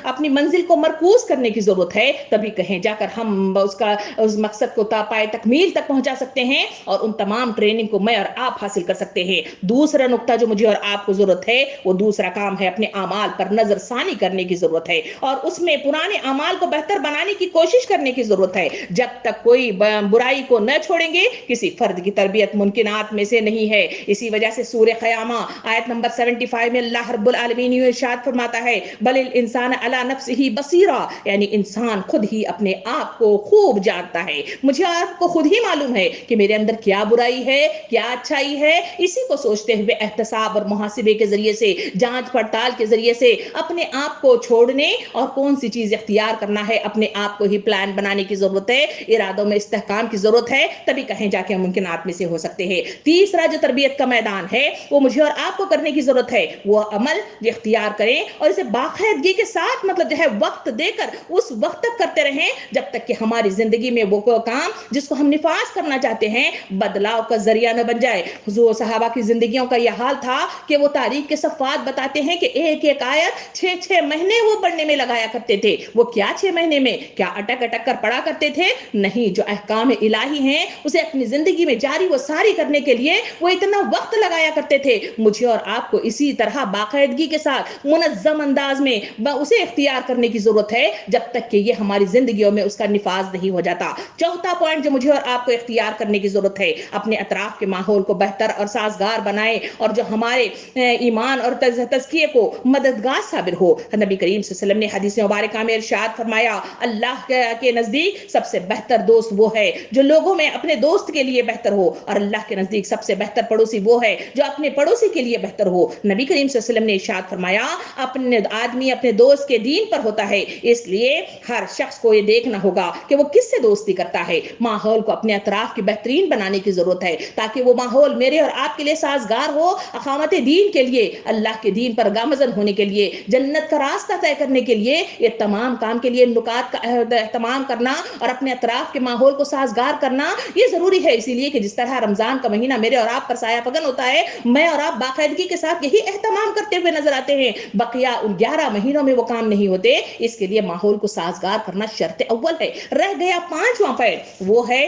اپنی منزل کو مرکوز کرنے کی ضرورت ہے, تبھی کہیں جا کر ہم اس مقصد کو پائے تکمیل تک پہنچا سکتے ہیں اور ان تمام ٹریننگ کو میں اور آپ حاصل کر سکتے ہیں. دوسرا نقطہ جو مجھے اور آپ کو ضرورت ہے وہ دوسرا کام ہے, اپنے اعمال پر نظر ثانی کرنے کی ضرورت ہے اور اس میں پرانے اعمال کو بہتر بنانے کی کوشش کرنے کی ضرورت ہے. جب تک کوئی برائی کو نہ چھوڑیں گے کسی فرد کی تربیت ممکنات میں سے نہیں ہے. اسی وجہ سے سورہ قیامہ آیت نمبر 75 میں اللہ رب العالمین یہ ارشاد فرماتا ہے, بل الانسان علی نفسہ بصیرہ, یعنی انسان خود ہی اپنے آپ کو خوب جانتا ہے. مجھے آپ کو خود ہی معلوم ہے کہ میرے اندر کیا برائی ہے, کیا اچھائی ہے. اسی کو سوچتے ہوئے احتساب اور محاسبے کے ذریعے سے, جانچ پڑتال کے ذریعے سے اپنے آپ کو چھوڑنے اور کون سی چیز اختیار کرنا ہے, اپنے آپ کو ہی پلان بنانے کی ضرورت ہے. ارادوں میں استحکام کی ضرورت ہے, تبھی کہیں جا کے ممکنات میں سے ہو سکتے ہیں. تیسرا جو تربیت کا میدان ہے وہ مجھے اور آپ کو کرنے کی ضرورت ہے, وہ عمل اختیار کریں اور اسے باقاعدگی کے ساتھ مطلب جو ہے وقت دے کر اس وقت تک کرتے رہیں جب تک کہ ہماری زندگی میں وہ کام جس کو ہم نفاذ کرنا چاہتے ہیں بدلاؤ کا ذریعہ نہ بن جائے. حضور صحابہ کی زندگیوں کا یہ حال تھا کہ وہ تاریخ کے صفحات بتاتے ہیں کہ ایک ایک آیت 6 مہینے وہ پڑھنے میں لگایا کرتے تھے. وہ کیا 6 مہینے میں کیا اٹک اٹک کر پڑھا کرتے تھے؟ نہیں, جو احکام الہی ہیں اسے اپنی زندگی میں جاری و ساری کرنے کے لیے وہ اتنا وقت لگایا کرتے تھے. مجھے اور آپ کو اسی طرح باقاعدگی کے ساتھ منظم انداز میں اسے اختیار کرنے کی ضرورت ہے جب تک کہ یہ ہماری زندگیوں میں اس کا نفاذ نہیں ہو جاتا. چوتھا پوائنٹ جو مجھے اور آپ کو اختیار کرنے کی ضرورت ہے, اپنے اطراف کے ماحول کو بہتر اور سازگار بنائیں اور جو ہمارے ایمان اور تزکیے کو مددگار ثابت ہو. نبی کریم صلی اللہ علیہ وسلم نے حدیث مبارکہ میں ارشاد فرمایا, اللہ کے نزدیک سب سے بہتر دوست وہ ہے جو لوگوں میں اپنے دوست کے لیے بہتر ہو, اور اللہ کے نزدیک سب سے بہتر پڑوسی وہ ہے جو اپنے پڑوسی کے لیے بہتر ہو. نبی کریم صلی اللہ علیہ وسلم نے ارشاد فرمایا, اپنے آدمی اپنے دوست کے دین پر ہوتا ہے, اس لیے ہر شخص کو یہ دیکھنا ہوگا کہ وہ کس سے دوستی کرتا ہے. ماحول کو اپنے اطراف کی بہترین بنانے کی ضرورت ہے تاکہ وہ ماحول میرے اور آپ کے لیے سازگار ہو, اقامت دین کے لیے, اللہ کے دین پر گامزن ہونے کے لیے, جنت کا راستہ طے کرنے کے لیے. یہ تمام کام کے لیے نکات کا اہتمام کرنا اور اپنے اطراف کے ماحول کو سازگار کرنا یہ ضروری ہے. اسی لیے کہ جس طرح رمضان کا مہینہ میرے اور آپ پر سایہ فگن ہوتا ہے, میں اور آپ باقاعدگی کے ساتھ یہی اہتمام کرتے ہوئے نظر آتے ہیں. بقیہ ان 11 مہینوں میں وہ کام نہیں ہوتے. اس کے لیے ماحول کو سازگار کرنا شرط اول ہے. رہ گیا 5واں پوائنٹ, وہ ہے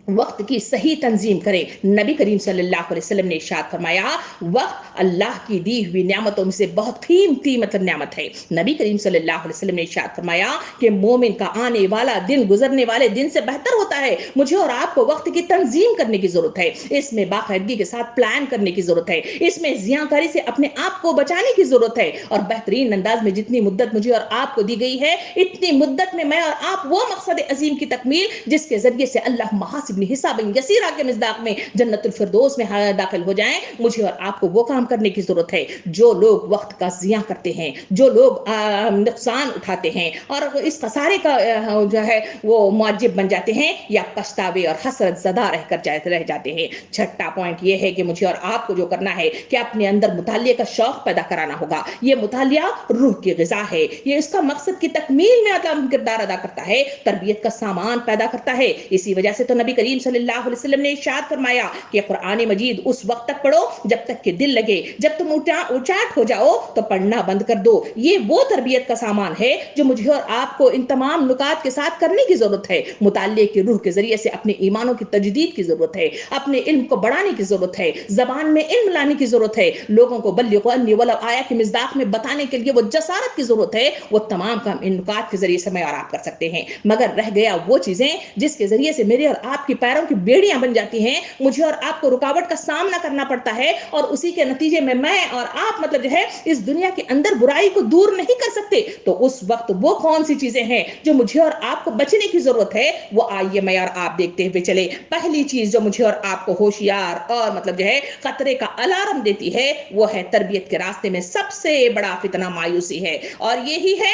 وقت کی صحیح تنظیم کریں. نبی کریم صلی اللہ علیہ وسلم نے ارشاد فرمایا وقت اللہ کی دی ہوئی نعمتوں میں سے بہت قیمتی نعمت ہے. نبی کریم صلی اللہ علیہ وسلم نے ارشاد فرمایا کہ مومن کا آنے والا دن گزرنے والے دن سے بہتر ہوتا ہے. مجھے اور آپ کو وقت کی تنظیم کرنے کی ضرورت ہے. اس میں باقاعدگی کے ساتھ پلان کرنے کی ضرورت ہے. اس میں زیانکاری سے اپنے آپ کو بچانے کی ضرورت ہے. اور بہترین انداز میں جتنی مدت مجھے اور آپ کو دی گئی ہے اتنی مدت میں اور آپ وہ مقصد عظیم کی تکمیل جس کے ذریعے سے اللہ محاسب حساب یسیرہ کے مصداق میں جنت الفردوس میں داخل ہو جائیں، مجھے اور آپ کو وہ کام کرنے کی ضرورت ہے. جو لوگ وقت کا ضیاع کرتے ہیں، جو لوگ نقصان اٹھاتے ہیں اور اس خسارے کا جو ہے وہ معجب بن جاتے ہیں یا پچھتاوے اور حسرت زدہ رہ جاتے ہیں. چھٹا پوائنٹ یہ ہے کہ مجھے اور آپ کو جو کرنا ہے کہ اپنے اندر مطالعے کا شوق پیدا کرانا ہوگا. یہ مطالعہ روح کی غذا ہے. یہ اس کا مقصد کی تکمیل میں کردار ادا کرتا ہے، تربیت کا سامان پیدا کرتا ہے. اسی وجہ سے تو نبی کریم صلی اللہ علیہ وسلم نے ارشاد فرمایا کہ قرآن مجید اس وقت تک پڑھو جب تک کہ دل لگے، جب تم اچاٹ ہو جاؤ تو پڑھنا بند کر دو. یہ وہ تربیت کا سامان ہے جو مجھے اور آپ کو ان تمام نکات کے ساتھ کرنے کی ضرورت ہے. مطالعے کی روح کے ذریعے سے اپنے ایمانوں کی تجدید کی ضرورت ہے، اپنے علم کو بڑھانے کی ضرورت ہے، زبان میں علم لانے کی ضرورت ہے، لوگوں کو بلغوا انی ولو آیا کے مصداق میں بتانے کے لیے وہ جسارت کی ضرورت ہے. وہ تمام کام ان نکات کے ذریعے سے میں اور آپ کر سکتے ہیں. مگر رہ گیا وہ چیزیں جس کے ذریعے سے میرے اور آپ کی پیروں کی بیڑیاں بن جاتی ہیں. مجھے اور آپ کو رکاوٹ کا سامنا کرنا پڑتا ہے اور اسی کے نتیجے میں اور آپ جو ہے اس دنیا کے اندر برائی کو دور نہیں کر سکتے. تو اس وقت وہ کون سی چیزیں ہیں جو مجھے اور آپ کو بچنے کی ضرورت ہے، وہ آئیے میں اور آپ دیکھتے ہوئے چلے. پہلی چیز جو مجھے اور آپ کو ہوشیار اور جو ہے خطرے کا الارم دیتی ہے وہ ہے تربیت کے راستے میں سب سے بڑا فتنہ مایوسی ہے. اور یہی ہے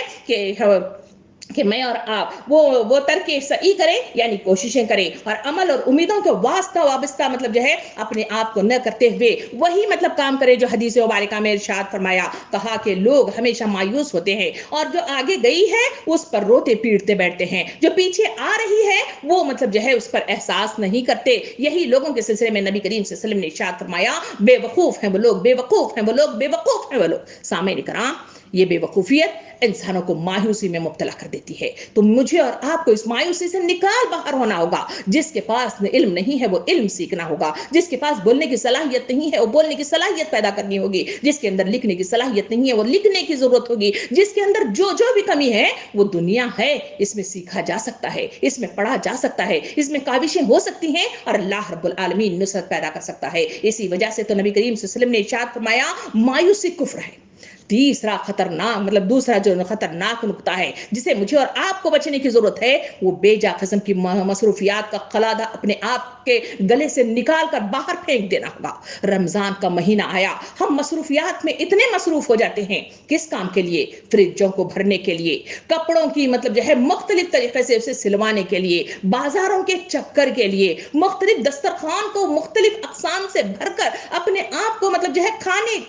کہ میں اور آپ وہ ترک سعی کریں، یعنی کوششیں کریں اور عمل اور امیدوں کے وابستہ جو ہے اپنے آپ کو نہ کرتے ہوئے وہی کام کریں جو حدیث مبارکہ میں ارشاد فرمایا. کہا کہ لوگ ہمیشہ مایوس ہوتے ہیں اور جو آگے گئی ہے اس پر روتے پیٹتے بیٹھتے ہیں، جو پیچھے آ رہی ہے وہ جو ہے اس پر احساس نہیں کرتے. یہی لوگوں کے سلسلے میں نبی کریم صلی اللہ علیہ وسلم نے ارشاد فرمایا بے وقوف ہیں وہ لوگ، بے وقوف ہیں وہ لوگ، بے وقوف ہیں وہ لوگ. سامعین کرام، یہ بے وقوفیت انسانوں کو مایوسی میں مبتلا کر دیتی ہے. تو مجھے اور آپ کو اس مایوسی سے نکال باہر ہونا ہوگا. جس کے پاس علم نہیں ہے وہ علم سیکھنا ہوگا. جس کے پاس بولنے کی صلاحیت نہیں ہے وہ بولنے کی صلاحیت پیدا کرنی ہوگی. جس کے اندر لکھنے کی صلاحیت نہیں ہے وہ لکھنے کی ضرورت ہوگی. جس کے اندر جو بھی کمی ہے وہ دنیا ہے، اس میں سیکھا جا سکتا ہے، اس میں پڑھا جا سکتا ہے، اس میں کاوشیں ہو سکتی ہیں اور اللہ رب العالمین نصرت پیدا کر سکتا ہے. اسی وجہ سے تو نبی کریم صلی اللہ علیہ وسلم نے ارشاد فرمایا مایوسی کفر ہے. تیسرا خطرناک دوسرا جو خطرناک نقطہ ہے جسے مجھے اور آپ کو بچنے کی ضرورت ہے وہ بے جا قسم کی مصروفیات کا قلادہ اپنے آپ کے گلے سے نکال کر باہر پھینک دینا ہوگا. رمضان کا مہینہ آیا، ہم مصروفیات میں اتنے مصروف ہو جاتے ہیں. کس کام کے لیے؟ فریجوں کو بھرنے کے لیے، کپڑوں کی جو ہے مختلف طریقے سے اسے سلوانے کے لیے، بازاروں کے چکر کے لیے، مختلف دسترخوان کو مختلف اقسام سے بھر کر اپنے آپ کو جو ہے کھانے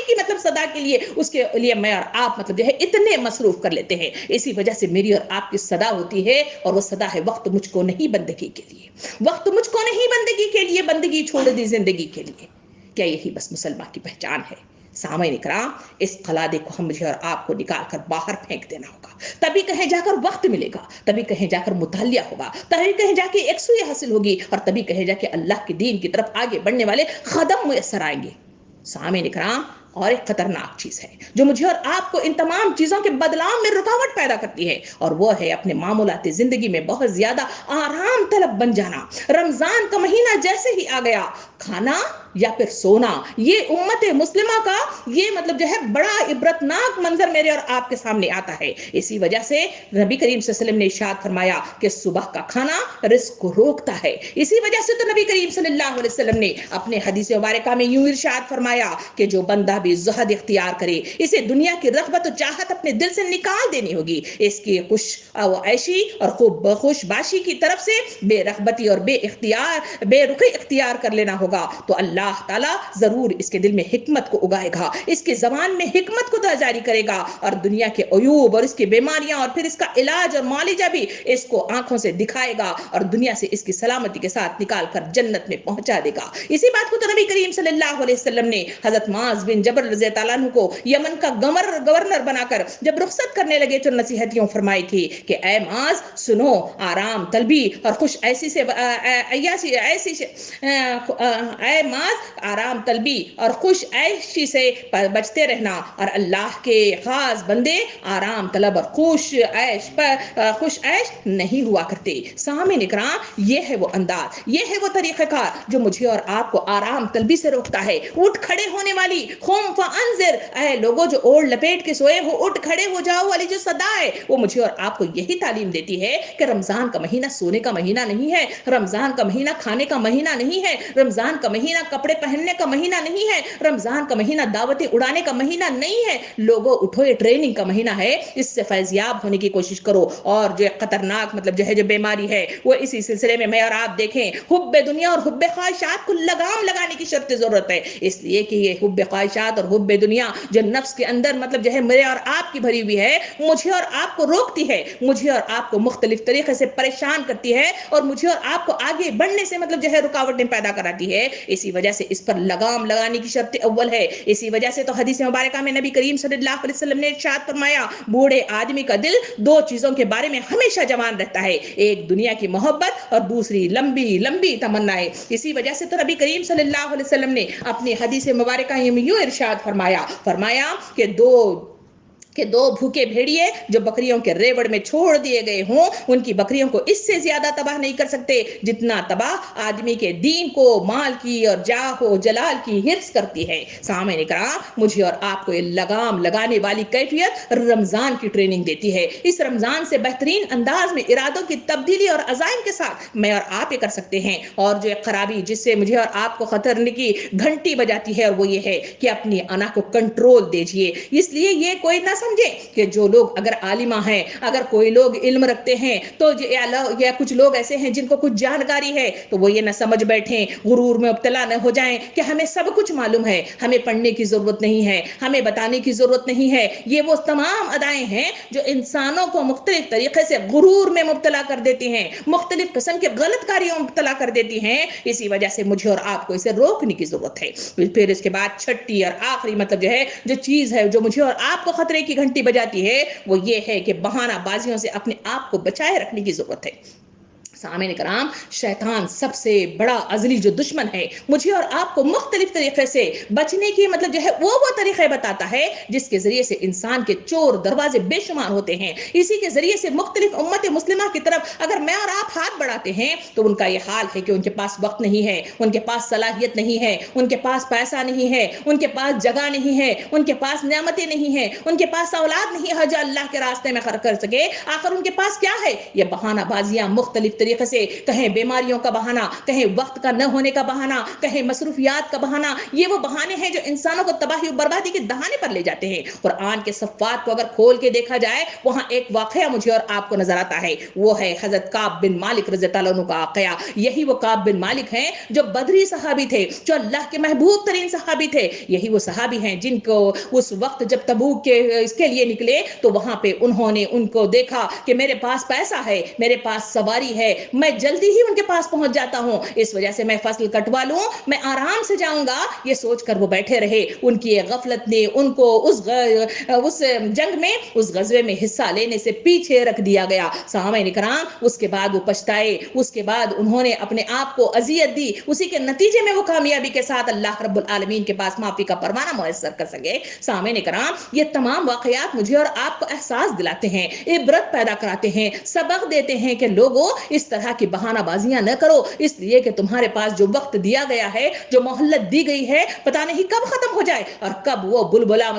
کی صدا کے لیے، اس کے لیے میں اور آپ جو ہے اتنے مصروف کر لیتے ہیں. اسی وجہ سے میری اور آپ کی صدا ہوتی ہے اور وہ صدا ہے وقت مجھ کو نہیں بندگی کے لیے، وقت مجھ کو نہیں بندگی کے لیے، بندگی چھوڑ دی زندگی کے لیے. کیا یہی بس مسلمان کی پہچان ہے؟ سامعین کرام، اس قلادے کو ہم مجھے اور آپ کو نکال کر باہر پھینک دینا ہوگا. تبھی کہیں جا کر وقت ملے گا، تبھی کہیں جا کر مطالعہ ہوگا، تبھی کہیں جا کے یکسوئی حاصل ہوگی اور تبھی کہیں جا کے اللہ کے دین کی طرف آگے بڑھنے والے قدم میسر آئیں گے. سامعین کرام، اور ایک خطرناک چیز ہے جو مجھے اور آپ کو ان تمام چیزوں کے بدلاؤ میں رکاوٹ پیدا کرتی ہے اور وہ ہے اپنے معمولاتی زندگی میں بہت زیادہ آرام طلب بن جانا. رمضان کا مہینہ جیسے ہی آ گیا، کھانا یا پھر سونا، یہ امت مسلمہ کا یہ جو ہے بڑا عبرتناک منظر میرے اور آپ کے سامنے آتا ہے. اسی وجہ سے نبی کریم صلی اللہ علیہ وسلم نے ارشاد فرمایا کہ صبح کا کھانا رزق کو روکتا ہے. اسی وجہ سے تو نبی کریم صلی اللہ علیہ وسلم نے اپنے حدیث مبارکہ میں یوں ارشاد فرمایا کہ جو بندہ بھی زہد اختیار کرے اسے دنیا کی رغبت و چاہت اپنے دل سے نکال دینی ہوگی. اس کی خوش عیشی اور خوش باشی کی طرف سے بے رغبتی اور بے رخی اختیار کر لینا ہوگا. تو اللہ اللہ تعالیٰ ضرور اس کے دل میں حکمت کو اگائے گا، اس کے زبان میں حکمت کو جاری کرے گا، اور دنیا کے عیوب اور اس کی بیماریاں اور پھر اس کا علاج اور معالجہ بھی اس کو آنکھوں سے دکھائے گا، اور دنیا سے اس کی سلامتی کے ساتھ نکال کر جنت میں پہنچا دے گا۔ اسی بات کو تو نبی کریم صلی اللہ علیہ وسلم نے حضرت معاذ بن جبل رضی اللہ عنہ کو یمن کا گورنر بنا کر جب رخصت کرنے لگے تو نصیحتیں فرمائی تھی کہ اے معاذ سنو، آرام طلبی اور خوش ایسی سے اے معاذ آرام طلبی اور خوش عیشی سے بچتے رہنا، اور اللہ کے خاص بندے آرام طلب اور خوش عیش نہیں ہوا کرتے۔ سامعین اکرام، یہ ہے وہ انداز، یہ ہے وہ طریقہ کار جو مجھے اور آپ کو آرام طلبی سے روکتا ہے۔ اٹھ کھڑے ہونے والی قم فانذر، اے لوگوں جو اوڑھ لپیٹ کے سوئے ہو اٹھ کھڑے ہو جاؤ والی جو صدا ہے، وہ مجھے اور آپ کو یہی تعلیم دیتی ہے کہ رمضان کا مہینہ سونے کا مہینہ نہیں ہے، رمضان کا مہینہ کھانے کا مہینہ نہیں ہے، رمضان کا مہینہ کپڑے پہننے کا مہینہ نہیں ہے، رمضان کا مہینہ دعوتیں اڑانے کا مہینہ نہیں ہے۔ لوگوں اٹھو، یہ ٹریننگ کا مہینہ ہے، اس سے فیضیاب ہونے کی کوشش کرو، اور جو خطرناک جو بیماری ہے وہ اسی سلسلے میں اور آپ دیکھیں، حب دنیا اور حب خواہشات کو لگام لگانے کی شرط ضرورت ہے، اس لیے کہ یہ حب خواہشات اور حب دنیا جو نفس کے اندر میرے اور آپ کی بھری ہوئی ہے، مجھے اور آپ کو روکتی ہے، مجھے اور آپ کو مختلف طریقے سے پریشان کرتی ہے، اور مجھے اور آپ کو آگے بڑھنے سے رکاوٹیں پیدا کراتی ہے۔ اسی وجہ سے اس پر لگام لگانے کی شرط اول ہے۔ اسی وجہ سے تو حدیث مبارکہ میں نبی کریم صلی اللہ علیہ وسلم نے ارشاد فرمایا، بوڑھے آدمی کا دل دو چیزوں کے بارے میں ہمیشہ جوان رہتا ہے، ایک دنیا کی محبت اور دوسری لمبی لمبی تمنائیں۔ اسی وجہ سے تو نبی کریم صلی اللہ علیہ وسلم نے اپنی حدیث مبارکہ میں یوں ارشاد فرمایا کہ دو بھوکے بھیڑیے جو بکریوں کے ریوڑ میں چھوڑ دیے گئے ہوں، ان کی بکریوں کو اس سے زیادہ تباہ نہیں کر سکتے جتنا تباہ آدمی کے دین کو، مال کی اور جاہ و جلال کی حرص کرتی ہے۔ سامعین اکرام، مجھے اور آپ کو یہ لگام لگانے والی کیفیت رمضان کی ٹریننگ دیتی ہے۔ اس رمضان سے بہترین انداز میں ارادوں کی تبدیلی اور عزائم کے ساتھ میں اور آپ یہ کر سکتے ہیں، اور جو ایک خرابی جس سے مجھے اور آپ کو خطرنے کی گھنٹی بجاتی ہے، اور وہ یہ ہے کہ اپنی انا کو کنٹرول دیجئے۔ اس لیے یہ کوئی نہ سمجھے کہ جو لوگ اگر عالمہ ہیں، اگر کوئی لوگ علم رکھتے ہیں تو یا کچھ لوگ ایسے ہیں جن کو کچھ جانکاری ہے، تو وہ یہ نہ سمجھ بیٹھیں، غرور میں مبتلا نہ ہو جائیں کہ ہمیں سب کچھ معلوم ہے، ہمیں پڑھنے کی ضرورت نہیں ہے، ہمیں بتانے کی ضرورت نہیں ہے۔ یہ وہ تمام ادائیں ہیں جو انسانوں کو مختلف طریقے سے غرور میں مبتلا کر دیتی ہیں، مختلف قسم کے غلط کاریوں میں مبتلا کر دیتی ہیں۔ اسی وجہ سے مجھے اور آپ کو اسے روکنے کی ضرورت ہے۔ پھر اس کے بعد چھٹی اور آخری جو چیز ہے جو مجھے اور آپ کو خطرے کی گھنٹی بجاتی ہے، وہ یہ ہے کہ بہانہ بازیوں سے اپنے آپ کو بچائے رکھنے کی ضرورت ہے۔ سامعین کرام، شیطان سب سے بڑا ازلی جو دشمن ہے، مجھے اور آپ کو مختلف طریقے سے بچنے کی وہ طریقے بتاتا ہے جس کے ذریعے سے انسان کے چور دروازے بے شمار ہوتے ہیں۔ اسی کے ذریعے سے مختلف امت مسلمہ کی طرف اگر میں اور آپ ہاتھ بڑھاتے ہیں تو ان کا یہ حال ہے کہ ان کے پاس وقت نہیں ہے، ان کے پاس صلاحیت نہیں ہے، ان کے پاس پیسہ نہیں ہے، ان کے پاس جگہ نہیں ہے، ان کے پاس نعمتیں نہیں ہیں، ان کے پاس اولاد نہیں ہے جو اللہ کے راستے میں خرچ کر سکے۔ آخر ان کے پاس کیا ہے؟ یہ بہانہ بازیاں مختلف طریقے سے، کہیں بیماریوں کا بہانہ، کہیں وقت کا نہ ہونے کا بہانہ، کہیں مصروفیات کا بہانہ۔ یہ وہ بہانے ہیں جو انسانوں کو تباہی و بربادی کے دہانے پر لے جاتے ہیں۔ قرآن کے صفات کو اگر کھول کے دیکھا جائے، وہاں ایک واقعہ مجھے اور آپ کو نظر آتا ہے، وہ ہے حضرت کعب بن مالک رضی اللہ عنہ کا واقعہ۔ یہی وہ کعب بن مالک ہیں جو بدری صحابی تھے، جو اللہ کے محبوب ترین صحابی تھے۔ یہی وہ صحابی ہیں جن کو اس وقت جب تبوک کے اس کے لیے نکلے تو وہاں پہ انہوں نے ان کو دیکھا کہ میرے پاس پیسہ ہے، میرے پاس سواری ہے، میں جلدی ہی ان کے پاس پہنچ جاتا ہوں، اس وجہ سے میں فصل کٹوا لوں، میں آرام سے جاؤں گا، یہ سوچ کر وہ بیٹھے رہے۔ ان کی غفلت نے ان کو اس جنگ میں، اس غزوے میں حصہ لینے سے پیچھے رکھ دیا گیا۔ سامعین کرام، اس کے بعد وہ پچھتائے، اس کے بعد انہوں نے اپنے آپ کو اذیت دی، اسی کے نتیجے میں وہ کامیابی کے ساتھ اللہ رب العالمین کے پاس معافی کا پروانہ میسر کر سکے۔ سامعین کرام، یہ تمام واقعات مجھے اور آپ کو احساس دلاتے ہیں، عبرت پیدا کراتے ہیں، سبق دیتے ہیں کہ لوگوں اس طرح کی بہانہ بازیاں نہ کرو، اس لیے کہ تمہارے پاس جو وقت دیا گیا ہے، جو مہلت دی گئی ہے، پتہ نہیں کب ختم ہو جائے اور کب وہ بلبلا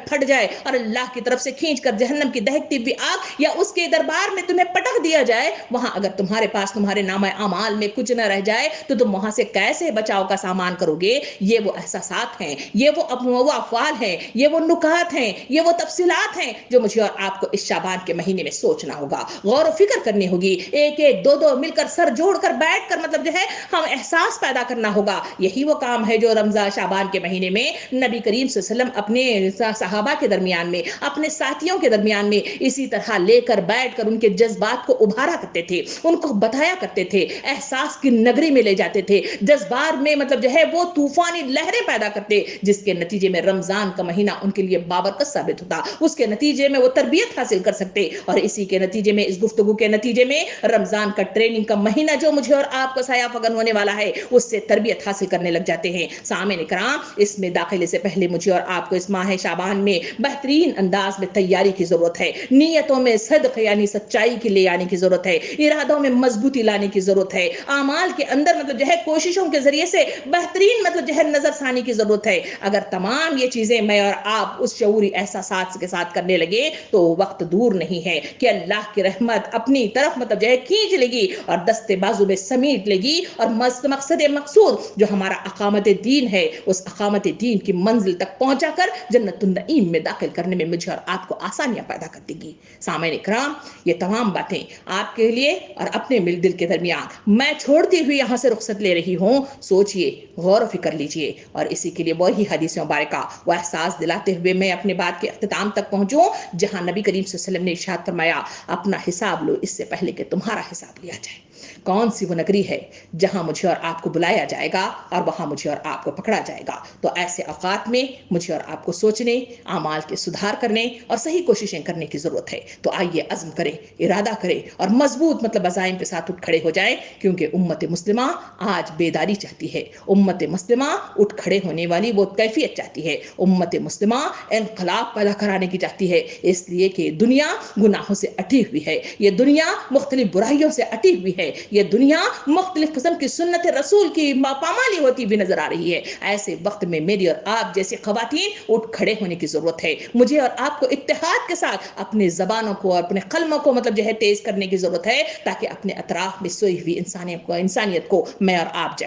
پھٹ جائے اور اللہ کی طرف سے کھینچ کر جہنم کی دہکتی ہوئی آگ یا اس کے دربار میں تمہیں پٹک دیا جائے۔ وہاں اگر تمہارے پاس تمہارے نامہ اعمال میں کچھ نہ رہ جائے تو تم وہاں سے کیسے بچاؤ کا سامان کرو گے؟ یہ وہ احساسات ہیں، یہ وہ افعال ہیں، یہ وہ نکات ہیں، یہ وہ تفصیلات ہیں جو مجھے اور آپ کو اس شعبان کے مہینے میں سوچنا ہوگا، غور و فکر کرنی ہوگی۔ ایک ایک دو دو مل کر سر جوڑ کر بیٹھ کر مطلب جو ہے ہم احساس پیدا کرنا ہوگا. یہی وہ کام ہے جو رمضان شعبان کے مہینے میں نبی کریم صلی اللہ علیہ وسلم اپنے صحابہ کے درمیان میں, اپنے ساتھیوں کے درمیان میں اسی طرح لے کر بیٹھ کر ان کے جذبات کو ابھارا کرتے تھے, ان کو بتایا کرتے تھے, احساس کی نگری میں لے جاتے تھے, جذبات میں مطلب جو ہے وہ طوفانی لہریں پیدا کرتے, جس کے نتیجے میں رمضان کا مہینہ ان کے لیے بابرکت ثابت ہوتا, اس کے نتیجے میں وہ تربیت حاصل کر سکتے. اور اسی کے نتیجے میں, اس گفتگو کے نتیجے میں رمضان کا ٹریننگ کا مہینہ جو مجھے اور آپ کو سایہ فگن ہونے والا ہے, اس سے تربیت حاصل کرنے لگ جاتے ہیں. سامعین کرام, اس میں داخلے سے پہلے مجھے اور آپ کو اس ماہ شعبان میں بہترین انداز میں تیاری کی ضرورت ہے, نیتوں میں صدق یعنی سچائی کی لے آنے کی ضرورت ہے, ارادوں میں مضبوطی لانے کی ضرورت ہے, اعمال کے اندر مطلب جو ہے کوششوں کے ذریعے سے بہترین مطلب جو ہے نظر ثانی کی ضرورت ہے. اگر تمام یہ چیزیں میں اور آپ اس شعوری احساسات کے ساتھ کرنے لگے تو وقت دور نہیں ہے کہ اللہ کی رحمت اپنی طرف مطلب جو ہے کھینچ لے گی اور دستے بازو میں سمیٹ لے گی, اور مقصد مقصود جو ہمارا اقامت دین ہے, اس اقامت دین کی منزل تک پہنچا کر جنت النعیم میں داخل کرنے میں مجھے اور آپ کو آسانیاں پیدا کر دے گی. سامعین اکرام, یہ تمام باتیں آپ کے لیے اور اپنے مل دل کے درمیان میں چھوڑتی ہوئی یہاں سے رخصت لے رہی ہوں. سوچئے, غور و فکر لیجئے, اور اسی کے لیے وہی حدیث مبارکہ وہ احساس دلاتے ہوئے میں اپنے بات کے اختتام تک پہنچوں, جہاں نبی کریم صلی اللہ علیہ وسلم نے ارشاد فرمایا, اپنا حساب لو اس سے پہلے کہ تمہارا حساب لیا جائے. کون سی وہ نگری ہے جہاں مجھے اور آپ کو بلایا جائے گا اور وہاں مجھے اور آپ کو پکڑا جائے گا؟ تو ایسے اوقات میں مجھے اور آپ کو سوچنے, اعمال کے سدھار کرنے اور صحیح کوششیں کرنے کی ضرورت ہے. تو آئیے عزم کریں, ارادہ کریں اور مضبوط مطلب عزائم کے ساتھ اٹھ کھڑے ہو جائیں, کیونکہ امت مسلمہ آج بیداری چاہتی ہے, امت مسلمہ اٹھ کھڑے ہونے والی وہ کیفیت چاہتی ہے, امت مسلمہ انقلاب پیدا کرانے کی چاہتی ہے, اس لیے کہ دنیا گناہوں سے اٹی ہوئی ہے, یہ دنیا مختلف برائیوں سے اٹی ہوئی ہے, یہ دنیا مختلف قسم کی سنت رسول کی پامالی ہوتی بھی نظر آ رہی ہے. ایسے وقت میں میری اور آپ جیسی خواتین اٹھ کھڑے ہونے کی ضرورت ہے. مجھے اور آپ کو اتحاد کے ساتھ اپنے زبانوں کو اور اپنے قلموں کو مطلب جو ہے تیز کرنے کی ضرورت ہے, تاکہ اپنے اطراف میں سوئی ہوئی انسانیت کو میں اور آپ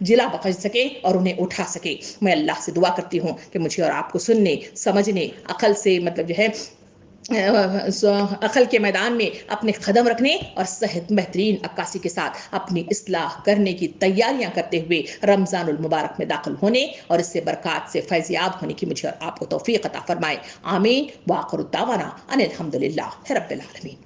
جلا بخش سکیں اور انہیں اٹھا سکیں. میں اللہ سے دعا کرتی ہوں کہ مجھے اور آپ کو سننے, سمجھنے, عقل سے مطلب جو ہے عقل کے میدان میں اپنے قدم رکھنے اور صحت بہترین عکاسی کے ساتھ اپنی اصلاح کرنے کی تیاریاں کرتے ہوئے رمضان المبارک میں داخل ہونے اور اس سے برکات سے فیضیاب ہونے کی مجھے اور آپ کو توفیق عطا فرمائے. آمین. وآخر دعوانا ان الحمدللہ رب العالمین.